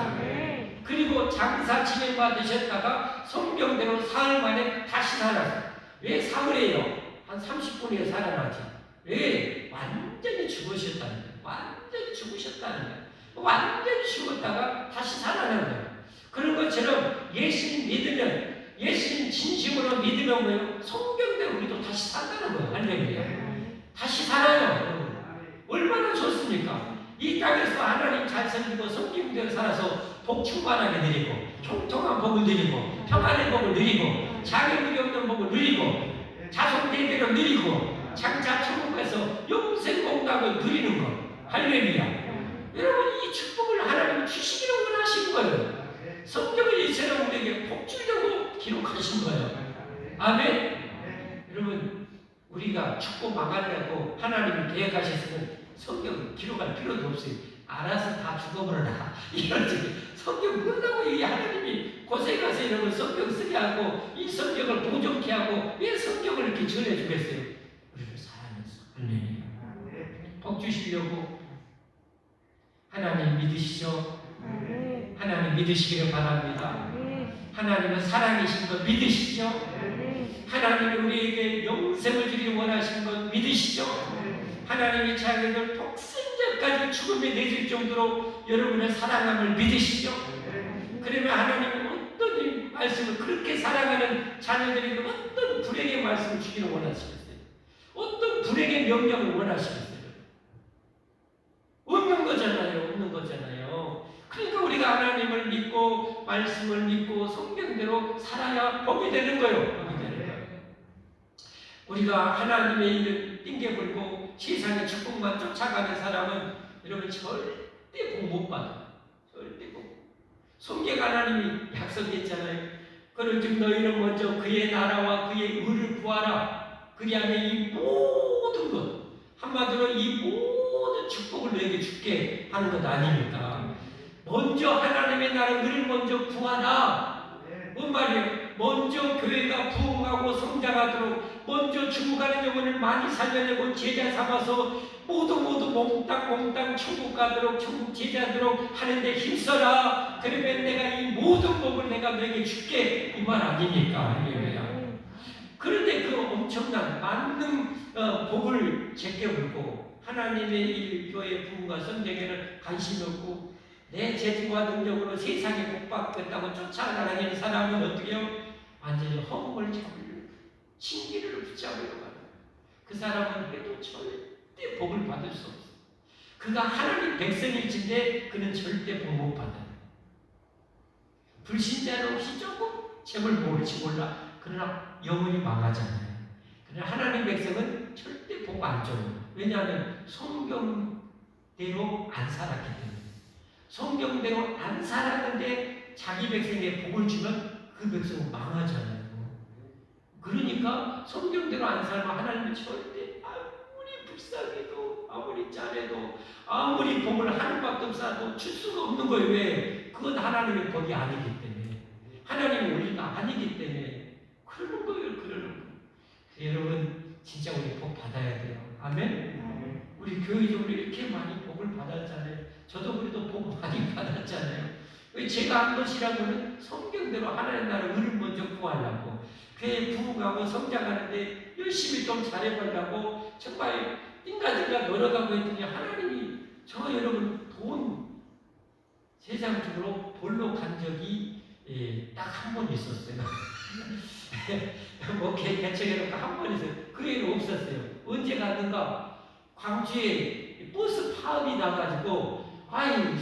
그리고 장사 진행받으셨다가 성경대로 사흘 만에 다시 살았어요. 왜 사흘이에요? 한 30분에 살아나지. 왜? 완전히 죽으셨다는 거예요. 완전히 죽으셨다는 거예요. 완전히 죽었다가 다시 살아난 거예요. 그런 것처럼 예수님 믿으면 예수님 진심으로 믿으면 뭐예요? 성경대로 우리도 다시 산다는 거예요. 할렐루야. 다시 살아요. 얼마나 좋습니까? 이 땅에서 하나님 잘 섬기고 성경대로 살아서 복 충만하게 누리고 통통한 복을 누리고 평안의 복을 누리고 장애물이 없는 복을 누리고 자손 대대로 누리고 장차 천국에서 영생 복락을 누리는 것. 할렐루야. 여러분 이 축복을 하나님이 주시기를 원하신 거예요. 성경을 이처럼 우리에게 복 주려고 기록하신 거예요. 아멘. 여러분 우리가 축복 망하려고 하나님이 계획하셨으면 성경 기록할 필요도 없어요. 알아서 다 죽어버려라. 이런 성경 모른다고 이 하나님이 고생해서 이런 성경 쓰게 하고 이 성경을 보존케 하고 왜 성경을 이렇게 전해주겠어요? 우리를 사랑해서. 할렐루야. 복 주시려고 하나님 믿으시죠? 하나님 믿으시기를 바랍니다. 하나님은 사랑이신 것 믿으시죠? 하나님이 우리에게 영생을 주기를 원하시는 것 믿으시죠? 하나님의 자녀들 독생자까지 죽음에 내줄 정도로 여러분의 사랑함을 믿으시죠? 그러면 하나님은 어떤 말씀을 그렇게 사랑하는 자녀들에게 어떤 불행의 말씀을 주기를 원하시겠어요? 어떤 불행의 명령을 원하시겠어요? 없는 거잖아요. 없는 거잖아요. 그러니까 우리가 하나님을 믿고 말씀을 믿고 성경대로 살아야 복이 되는 거예요. 복이 되는 거예요. 우리가 하나님의 일을 띵겨불고 세상의 축복만 쫓아가는 사람은 여러분 절대 복 못 받아요. 절대 복. 성경 하나님이 약속했잖아요. 그런즉 너희는 먼저 그의 나라와 그의 의를 구하라. 그리하면 이 모든 것 한마디로 이 모든 축복을 너에게 주게 하는 것 아닙니까? 먼저 하나님의 나라 의를 먼저 구하라. 뭔 말이에요? 먼저 교회가 부흥하고 성장하도록 먼저 죽어가는 영혼을 많이 살려내고 제자 삼아서 모두 몽땅 천국 가도록 천국 제자도록 하는데 힘써라. 그러면 내가 이 모든 복을 내가 너에게 줄게. 이 말 아닙니까? 할렐루야. 그런데 그 엄청난 만능 복을 제껴물고 하나님의 이 교회 부흥과 선정에는 관심이 없고 내 재주와 능력으로 세상에 복받겠다고 쫓아나가는 사람은 어떻게 해요? 완전히 허공을 잡으려고 신기를 붙잡으려고 하는 그 사람은 해도 절대 복을 받을 수 없어. 그가 하나님 백성일진데 그는 절대 복 못 받아요. 불신자는 혹시 조금 재물 모를지 몰라. 그러나 영혼이 망하잖아요. 그러나 하나님 백성은 절대 복 안 줘요. 왜냐하면 성경대로 안 살았기 때문에. 성경대로 안 살았는데 자기 백성에게 복을 주면 그 백성은 망하잖아요. 그러니까 성경대로 안 살면 하나님은 절대 아무리 불쌍해도 아무리 잘해도 아무리 복을 하늘밖에 없어도 줄 수가 없는 거예요. 왜? 그건 하나님의 복이 아니기 때문에. 하나님의 우리가 아니기 때문에 그러는 거예요. 그러는 거예요. 여러분 진짜 우리 복 받아야 돼요. 아멘? 우리 교회적으로 이렇게 많이 복을 받았잖아요. 저도 그래도 복 많이 받았잖아요. 왜 제가 한 것이라고는 성경대로 하나님 나라 의를 먼저 구하려고 교회 부흥하고 성장하는데 열심히 좀 잘해보려고 정말 인간들과 놀아가고 했더니 하나님이 저 여러분 돈 세상적으로 벌러 간 적이 딱 한 번 있었어요. 뭐 개척해놓고 한 번 있어요. 그 외에는 없었어요. 언제 갔는가? 광주에 버스 파업이 나가지고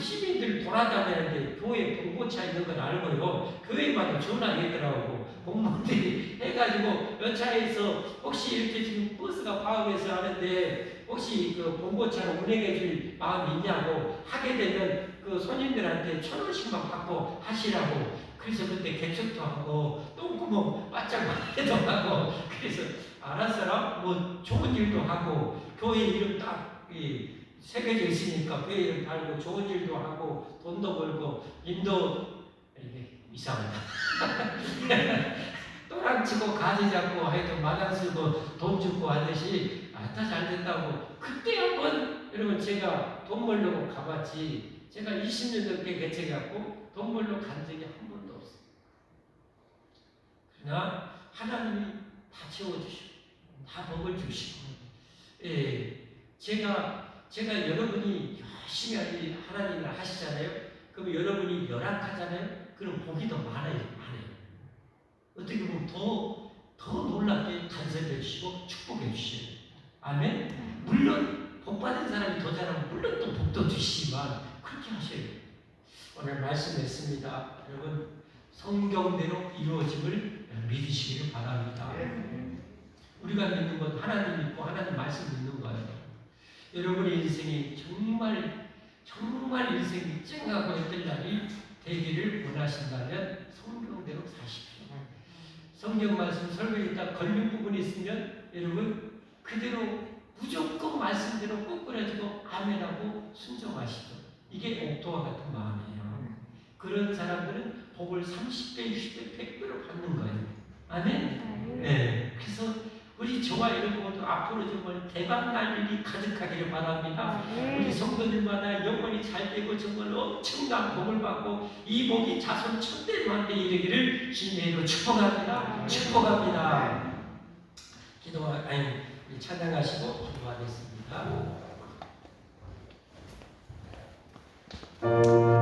시민들 돌아다니는데 교회 봉고차 있는 걸 알고요. 교회마다 전화했더라고. 공무원들이 해가지고 연차에서 혹시 이렇게 지금 버스가 파업해서 하는데 혹시 그 봉고차로 운행해 줄 마음이 있냐고 하게 되면 그 손님들한테 1,000원씩만 받고 하시라고. 그래서 그때 개척도 하고 똥구멍 바짝 해도 하고 그래서 알았어라 뭐 좋은 일도 하고 교회 이름 딱 새겨져 있으니까 교회 이름 달고 좋은 일도 하고 돈도 벌고 님도 이상하다. 또랑치고 가지 잡고 해도 마당 쓸고 돈 주고 하듯이 다 잘 된다고. 그때 한번 여러분 제가 돈 벌려고 가봤지 제가 20년 넘게 개척해갖고 돈 벌러 간 적이 한 번도 없어요. 그러나 하나님이 다 채워주시고 다 복을 주시고 제가 여러분이 열심히 하나님을 하시잖아요. 그럼 여러분이 열악하잖아요. 그럼 복이 더 많아요. 어떻게 보면 더 놀랍게 간섭해 주시고 축복해 주시죠. 아멘? 물론 복 받은 사람이 더 잘하면 물론 또 복도 주시지만 그렇게 하셔야 돼요. 오늘 말씀했습니다. 여러분 성경대로 이루어짐을 믿으시기를 바랍니다. 우리가 믿는 건 하나님 믿고 하나님 말씀 믿는 거예요. 여러분의 인생이 정말 인생이 쨍하고 했던 날이 되기를 원하신다면 성경대로 사십시오. 성경 말씀 설교에 딱 걸린 부분이 있으면 여러분 그대로 무조건 말씀대로 꾹꾸라지고 아멘하고 순종하시죠. 이게 옥토와 같은 마음이에요. 그런 사람들은 복을 30배, 60배, 100배로 받는 거예요. 아멘? 네. 그래서 우리 저와 여러분 모두 앞으로 정말 대박 날 일이 가득하기를 바랍니다. 우리 성도들마다 영혼이 잘 되고 정말 엄청난 복을 받고 이 복이 자손 천대만대 이르기를 주님으로 축복합니다. 축복합니다. 찬양하시고 기도하겠습니다. Yeah.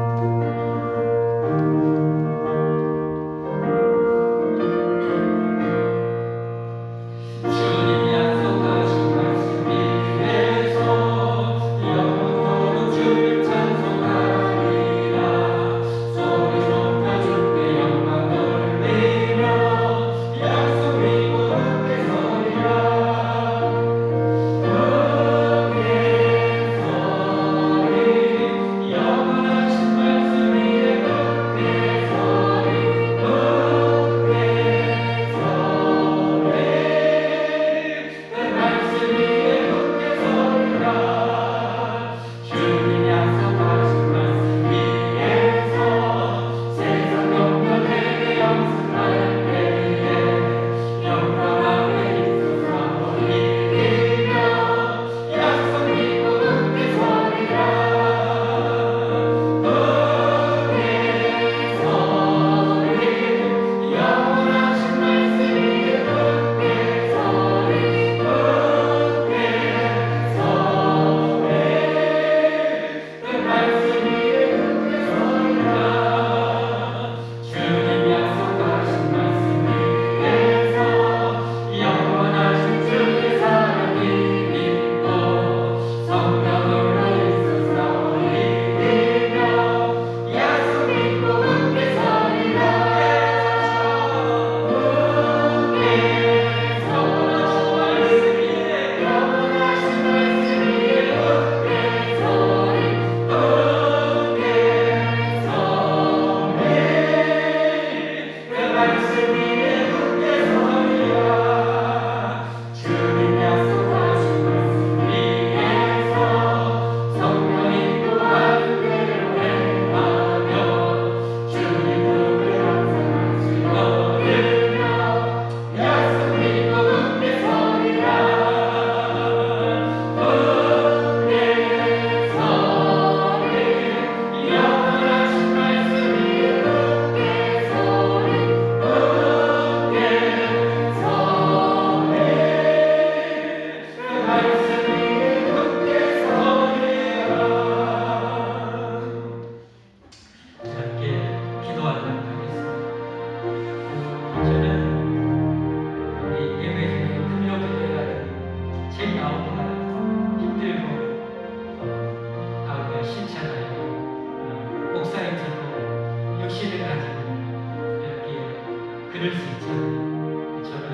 그럴 수 있잖아요. 저는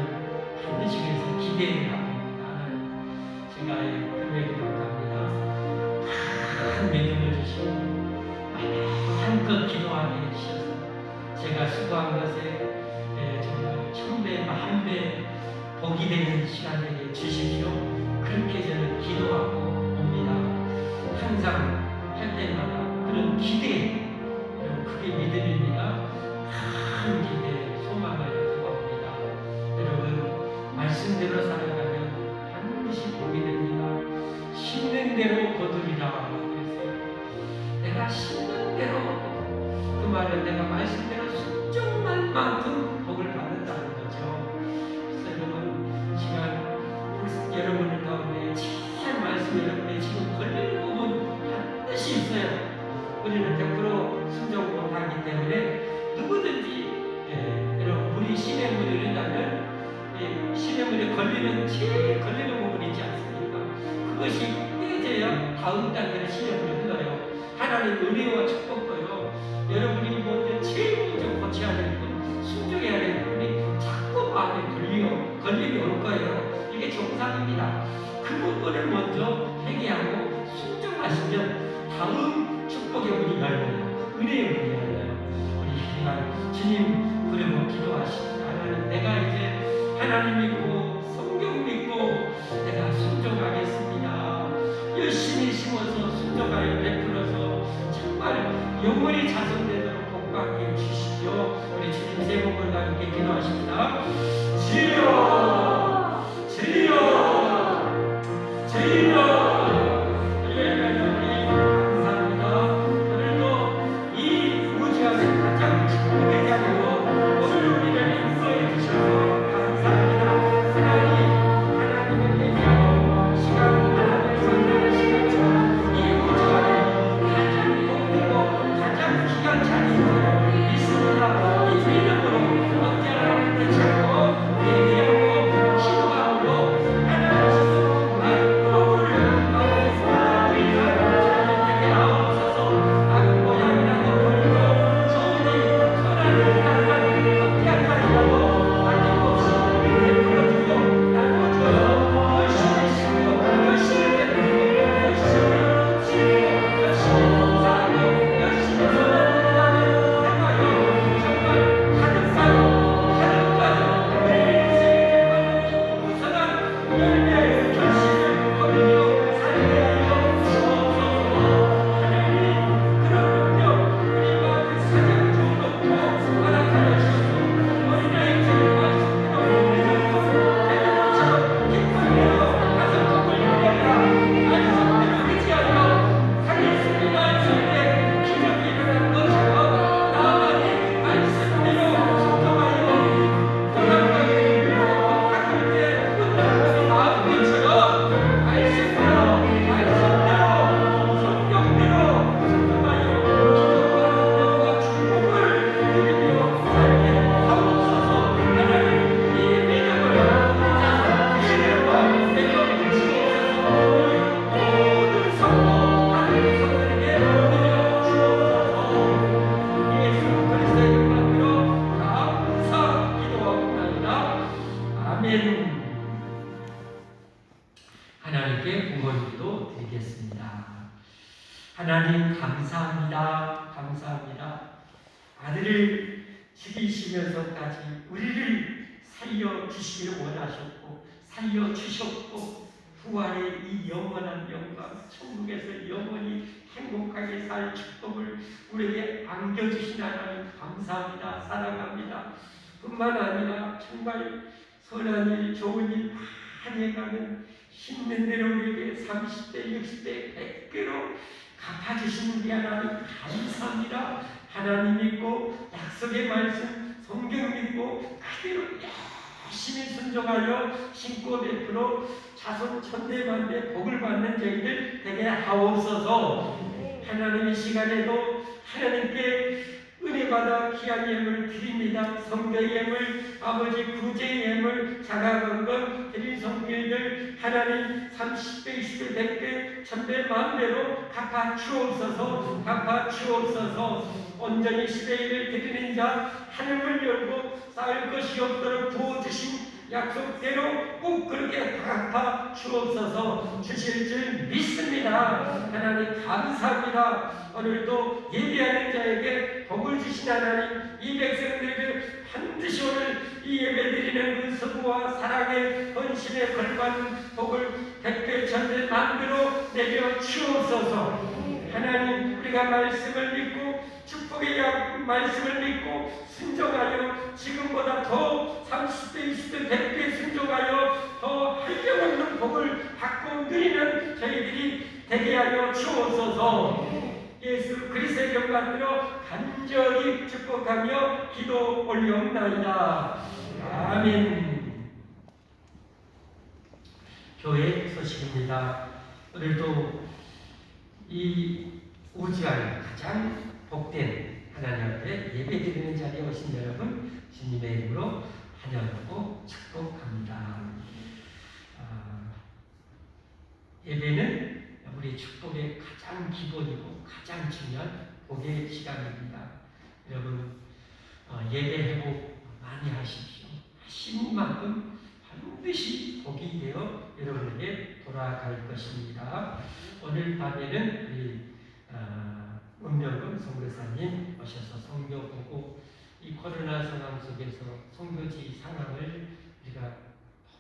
반드시 그래서 기대를 하고 있습니다. 제가 금요일 기록합니다. 큰 믿음을 주시고 한껏 기도하게 해주셔서 제가 수고한 것에 정말 천배 만배 복이 되는 시간 되게 주십시오. 그렇게 저는 기도하고 옵니다. 항상 할 때마다 그런 기대, 그게 믿음입니다. 큰 기대, 소망을 가지고 옵니다. 여러분, 말씀대로 살아가면 반드시 복이 됩니다. 심는 대로 거두리라 그랬어요. 내가 심는 대로, 그 말은 내가 말씀대로 순종할 만큼 복을 받는다는 거죠. 그래서 여러분, 시간 여러분의 가운데 참 말씀 여러분의 지금 걸리는 부분 반드시 있어요. 우리는 100% 순종 못하기 때문에 누구든지 여러분, 우리 시냇물을 흘리면 시냇물에 걸리는 제일 걸리는 부분이 있지 않습니까? 그것이 깨져야 다음 단계로 시냇물을 흘러요. 하나님 은혜와 축복도요. 여러분이 먼저 제일 먼저 고쳐야 될 분, 순종해야 될 분이 자꾸 마음에 걸림이 올 거예요. 이게 정상입니다. 그 부분을 먼저 회개하고 순종하시면 다음 축복의 문이 열려요. 은혜의 문이 열려요. 우리 시간 주님 부르고 기도하시다. 하나님, 내가 이제 하나님 믿고 성경 믿고 내가 순종하겠습니다. 열심히 심어서 순종하여 베풀어서 정말 영원히 자손되도록 복받게 해주시죠. 우리 주님 세 번과 함께 기도하십니다. 주여, 주여, 주여. 하나님께 부모님도 드리겠습니다. 하나님 감사합니다. 감사합니다. 아들을 죽이시면서까지 우리를 살려주시기를 원하셨고 살려주셨고 부활의 이 영원한 영광 천국에서 영원히 행복하게 살 축복을 우리에게 안겨주신 하나님 감사합니다. 사랑합니다. 뿐만 아니라 정말 선한 일 좋은 일 많이 해가는 힘든 대로 우리에게 30배 60배 100배로 갚아주시는 게 하나님 감사합니다. 하나님 믿고 약속의 말씀 성경 믿고 그대로 열심히 순종하여 신고 베풀어 자손 천대만대 복을 받는 저희들 되게 하옵소서. 하나님 이 시간에도 하나님께 은혜 받아 귀한 예물 드립니다. 성도 예물, 아버지 구제 예물, 자가건강 드린 성필들 하나님 30배, 20배, 100배, 1000배, 만배로 갚아 주옵소서. 갚아 주옵소서. 온전히 10의 1을 드리는 자 하늘을 열고 쌓을 것이 없도록 부어주신 약속대로 꼭 그렇게 갚아 주옵소서. 주실 줄 믿습니다. 하나님 감사합니다. 오늘도 예배하는 자에게 복을 주신 하나님, 이 백성들에게 반드시 오늘 이 예배드리는 그 수고와 사랑의 헌신에 걸맞는 복을 백배 천배 만배로 내려 주옵소서. 하나님, 우리가 말씀을 믿고 축복의 말씀을 믿고 순종하여 지금보다 더 30배, 20배, 100배 순종하여 더 한량없는 복을 받고 누리는 저희들이 되게 하여 주옵소서. 예수 그리스도의 이름 받들어 간절히 축복하며 기도 올리옵나이다. 아멘. 교회 소식입니다. 오늘도 이 우주알 가장 복된 하나님 앞에 예배드리는 자리에 오신 여러분 주님의 이름으로 환영하고 축복합니다. 예배는 우리 축복의 가장 기본이고 가장 중요한 복의 시간입니다. 여러분 예배 회복 많이 하십시오. 하신 만큼 반드시 복이 되어 여러분에게 돌아갈 것입니다. 오늘 밤에는 우리 문명금 선교사님 오셔서 선교 보고 이 코로나 상황 속에서 선교지 상황을 우리가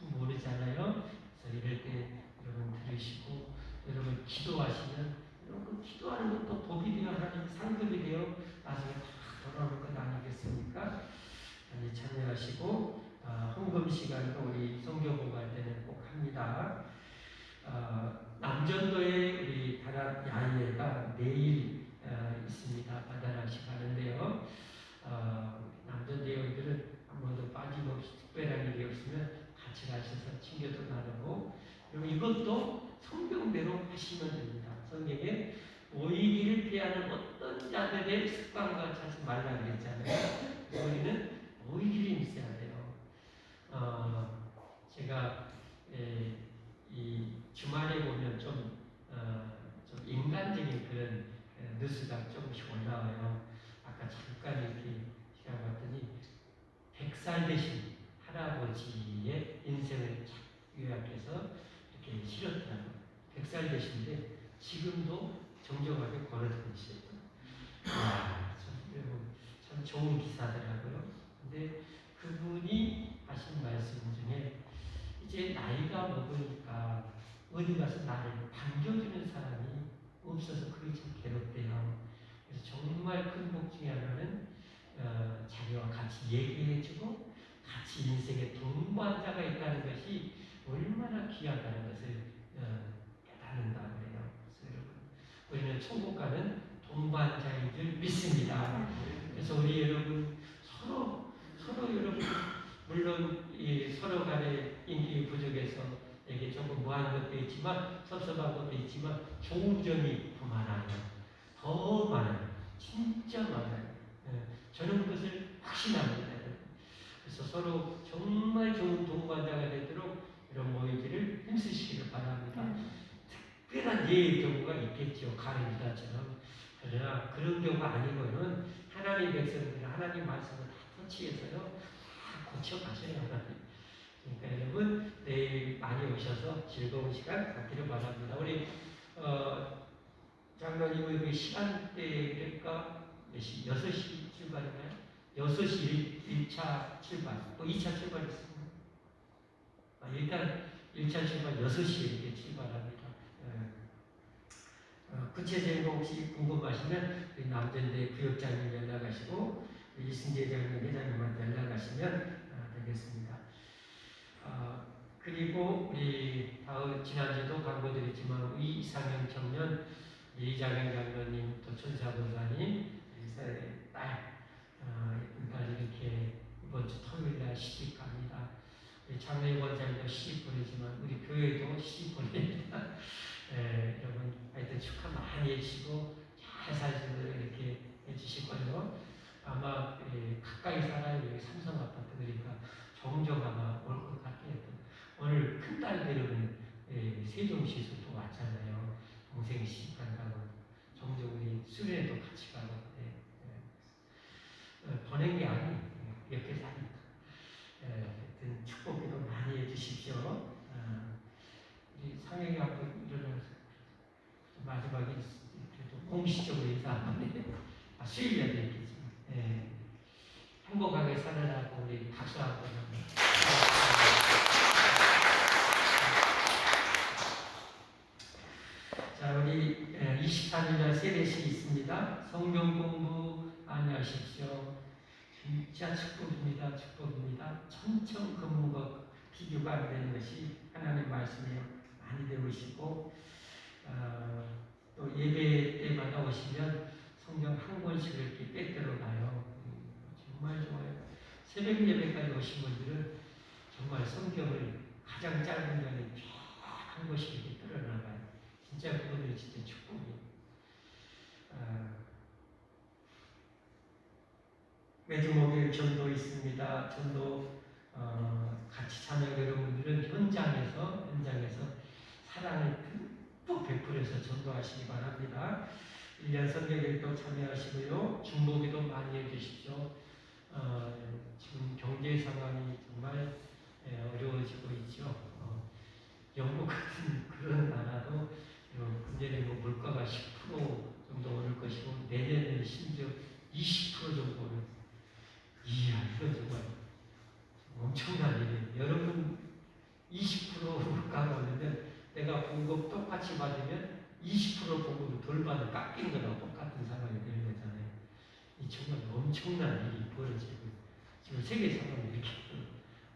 모르잖아요. 그래서 이럴 때 여러분 들으시고 여러분 기도하시면 여러분 기도하는 것도 복이 되어 하나님 상급이 되어 나중에 다 돌아올 것 아니겠습니까? 많이 참여하시고 헌금 시간도 우리 선교 보고할 때는 꼭 합니다. 남전도에 우리 다락 야외가 내일 있습니다. 바다락시 가는데요. 남전도에 오늘은 한 번도 빠짐없이 특별한 일이 없으면 같이 가셔서 친교도 나누고 그리고 이것도 성경대로 하시면 됩니다. 성경에 오이기를 피하는 어떤 자들의 습관과 찾지 말라 그랬잖아요. 우리는 오이기를 있어야 돼요. 제가 이 주말에 보면 좀 인간적인 그런 뉴스가 조금씩 올라와요. 아까 잠깐 이렇게 시간 봤더니 100살 되신 할아버지의 인생을 요약해서 이렇게 실었더라고요. 100살 되신데 지금도 정정하게 걸어다니시죠. 참 좋은 기사더라고요. 근데 그분이 하신 말씀 중에 이제 나이가 먹으니까 어디 가서 나를 반겨주는 사람이 없어서 그게 참 괴롭대요. 그래서 정말 큰 복 중에 하나는 자기와 같이 얘기해주고 같이 인생에 동반한 자가 있다는 것이 얼마나 귀하다는 것을 깨닫는다 그래요. 그래서 여러분 우리는 천국 가는 동반자인 줄 믿습니다. 그래서 우리 여러분 서로 여러분 물론 이 서로 간의 인기 부족해서 이게 조금 무한 것도 있지만 섭섭한 것도 있지만 좋은 점이 더 많아요. 더 많아요. 진짜 많아요. 저는 그것을 확신합니다. 그래서 서로 정말 좋은 동반자가 되도록 이런 모이기를 힘쓰시기를 바랍니다. 특별한 예의 경우가 있겠죠. 가는 유다처럼. 그러나 그런 경우가 아니고는 하나님 백성들은 하나님 말씀을 다 터치해서요. 다 고쳐가셔야 하나님. 그러니까 여러분 내일 많이 오셔서 즐거운 시간 갖기를 바랍니다. 우리 장로님의 그 시간대가 몇 시? 6시 출발인가요? 6시 1차 출발. 2차 출발했습니다. 일단 1차 출발 6시에 이렇게 출발합니다. 구체적인 거 혹시 궁금하시면 남전대 구역장님 연락하시고 이승재 장님 회장님한테 연락하시면 되겠습니다. 그리고 우리 지난주도 광고드렸지만 우리 이상형 청년 이장현 장로님 또 천사본사님 딸 이렇게 이번 주 토요일날 시집 갑니다. 장로님 원장님도 시집 보내지만 우리 교회도 시집 보냅니다. 여러분 하여튼 축하 많이 해주시고 잘 살도록 이렇게 해주시고요. 아마 가까이 살아요. 여기 삼성 아파트 그러니까 종종 아마 올 것 같아요. 오늘 큰딸들은 세종시에서 또 왔잖아요. 동생 시집간 가고 종종 우리 수련회도 같이 가고 보낸 게 아니에요. 옆에 사니까. 하여튼 축복기도 많이 해주십시오. 우리 상영이 한번 일어나서 마지막에 그래도 공식적으로 인사 한번 해요. 수요일에 되겠지만 행복하게 살아라고 우리 박수 한번 합니다. 자, 우리 24일날 세례식 있습니다. 성경 공부 많이 하십시오. 진짜 축복입니다. 축복입니다. 천천 걷는 것 비교가 안 되는 것이 하나님 말씀에 많이 배우시고 또 예배 때마다 오시면 성경 한 권씩 이렇게 빼들어 가요. 정말 좋아요. 새벽 예배까지 오신 분들은 정말 성경을 가장 짧은 면에 쫙한 권씩 이렇게 끌어나가요. 진짜 그분들 진짜 축복이에요. 매주 목요일 전도 있습니다. 전도 같이 참여하는 여러분들은 현장에서 사랑을 듬뿍 베풀어서 전도하시기 바랍니다. 1년 선교일도 참여하시고요. 중보기도 많이 해주십시오. 지금 경제 상황이 정말 어려워지고 있죠. 영국 같은 그런 나라도 금년에 물가가 10% 정도 오를 것이고 내년에는 심지어 20% 정도 오를. 이야, 이건 정말 엄청난 일이에요. 여러분 20% 물가가 오르면 내가 봉급 똑같이 받으면 20% 봉급을 덜 받는 깎인 거랑 똑같은 상황이 되는 거잖아요. 이 정말 엄청난 일이 벌어지고 지금 세계 상황이 이렇게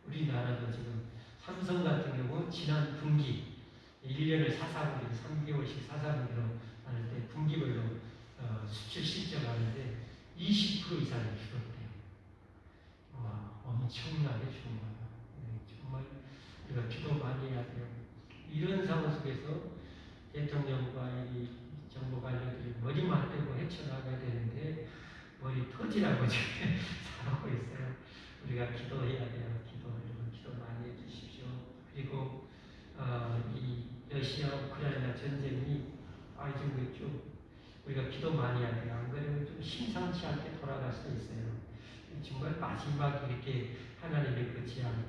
우리나라도 지금 삼성 같은 경우 지난 분기 1년을 사사분기로 3개월씩 사사분기로 하는 때 분기별로 수출 실적하는데 20% 이상이 줄었대요. 와, 엄청나게 좋은 거예요. 정말 우리가 기도 많이 해야 돼요. 이런 상황 속에서 대통령과 이 정부 관료들이 머리만 떼고 헤쳐나가야 되는데 머리 터지라고 지금 살아오고 있어요. 우리가 기도해야 돼요. 여러분 기도 많이 해주십시오. 그리고 이 러시아 우크라이나 전쟁이 지금 좀 우리가 기도 많이 해야 돼요. 안 그러면 좀 심상치 않게 돌아갈 수 있어요. 정말 마지막 이렇게 하나님의 그 제안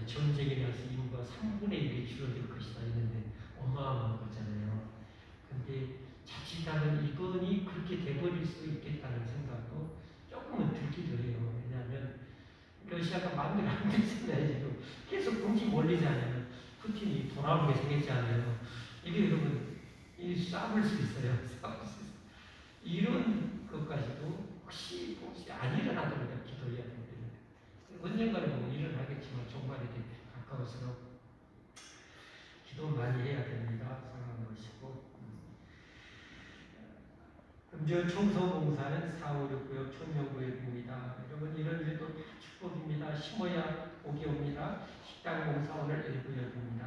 전쟁이라서 인구가 3분의 1이 줄어들 것이다 했는데 어마어마한 거잖아요. 근데 자칫하면 이번이 그렇게 돼버릴 수 있겠다는 생각도 조금은 들기도 해요. 왜냐하면 러시아가 마음대로 안 됐잖아요. 지금 계속 공기 몰리잖아요. 푸틴이 돌아오게 생겼잖아요. 이게 여러분 싸울 수 있어요. 싸울 수 있어요. 이런 것까지도 혹시 안 일어나도록 기도해야 됩니다. 언젠가는 일어나겠지만 정말 이렇게 가까워서 기도 많이 해야 됩니다. 상황 보시고 금전 청소봉사는 456구역 천명구역입니다. 여러분 이런 일도 다 축복입니다. 심어야 복이 옵니다. 식당봉사 오늘 1구역입니다.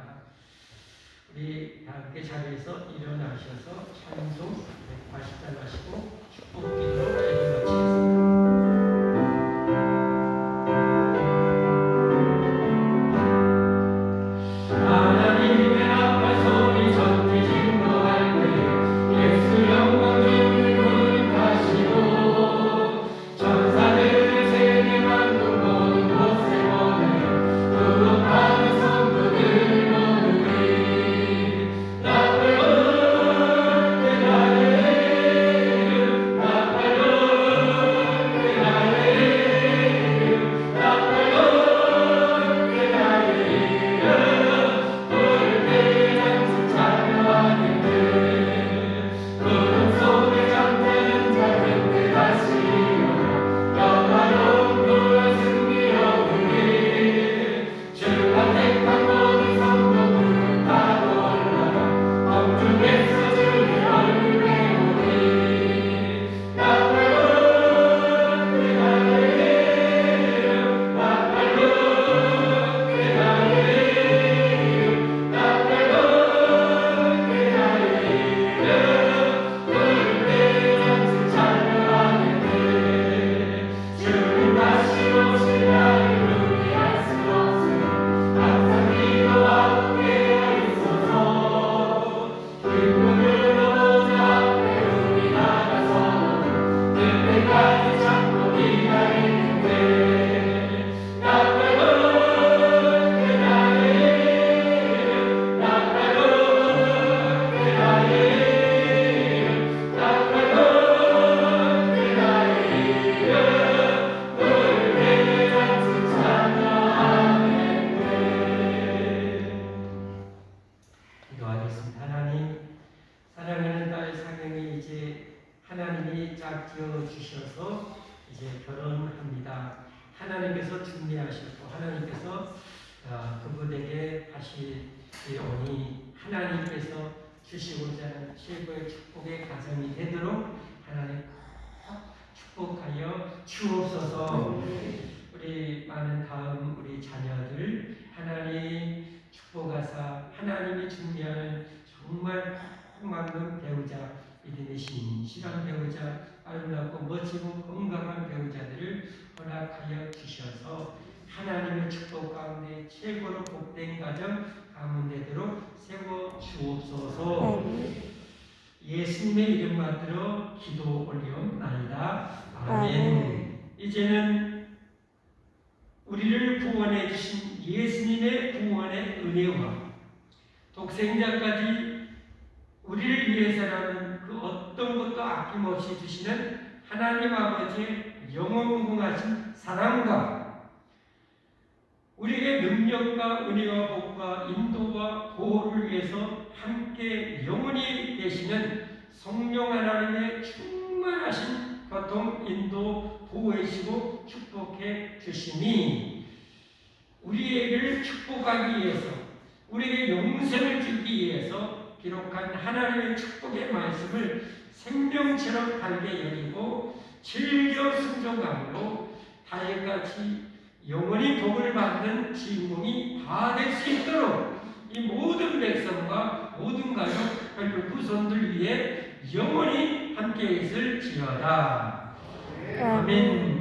우리 함께 자리에서 일어나셔서 찬송 말씀 하시고 축복기도로 예배 마치겠습니다. 짝지어 주셔서 이제 결혼합니다. 하나님께서 준비하셨고 하나님께서 그분에게 다시 오니 하나님께서 주시고자 하는 최고의 축복의 가정이 되도록 하나님 축복하여 주옵소서. 우리 많은 다음 우리 자녀들 하나님 축복하사 하나님이 준비하는 정말 한만큼 배우자, 믿음의 신실한 배우자, 아름답고 멋지고 건강한 배우자들을 허락하여 주셔서 하나님의 축복 가운데 최고로 복된 가정 가문되도록 세워 주옵소서. 예수님의 이름 받들어 기도 올리옵나이다. 아멘. 이제는 우리를 구원해 주신 예수님의 구원의 은혜와 독생자까지 우리를 위해서라는 그 어떤 것도 아낌없이 주시는 하나님 아버지의 영원무궁하신 사랑과 우리에게 능력과 은혜와 복과 인도와 보호를 위해서 함께 영원히 계시는 성령 하나님의 충만하신 교통, 인도, 보호해주시고 축복해 주시니 우리에게 축복하기 위해서 우리에게 영생을 주기 위해서 기록한 하나님의 축복의 말씀을 생명처럼 달게 여기고 즐겨 순종함으로 다윗같이 영원히 복을 받는 주인공이 다 될 수 있도록 이 모든 백성과 모든 가족 그리고 후손들 위해 영원히 함께 있을지어다. 아멘.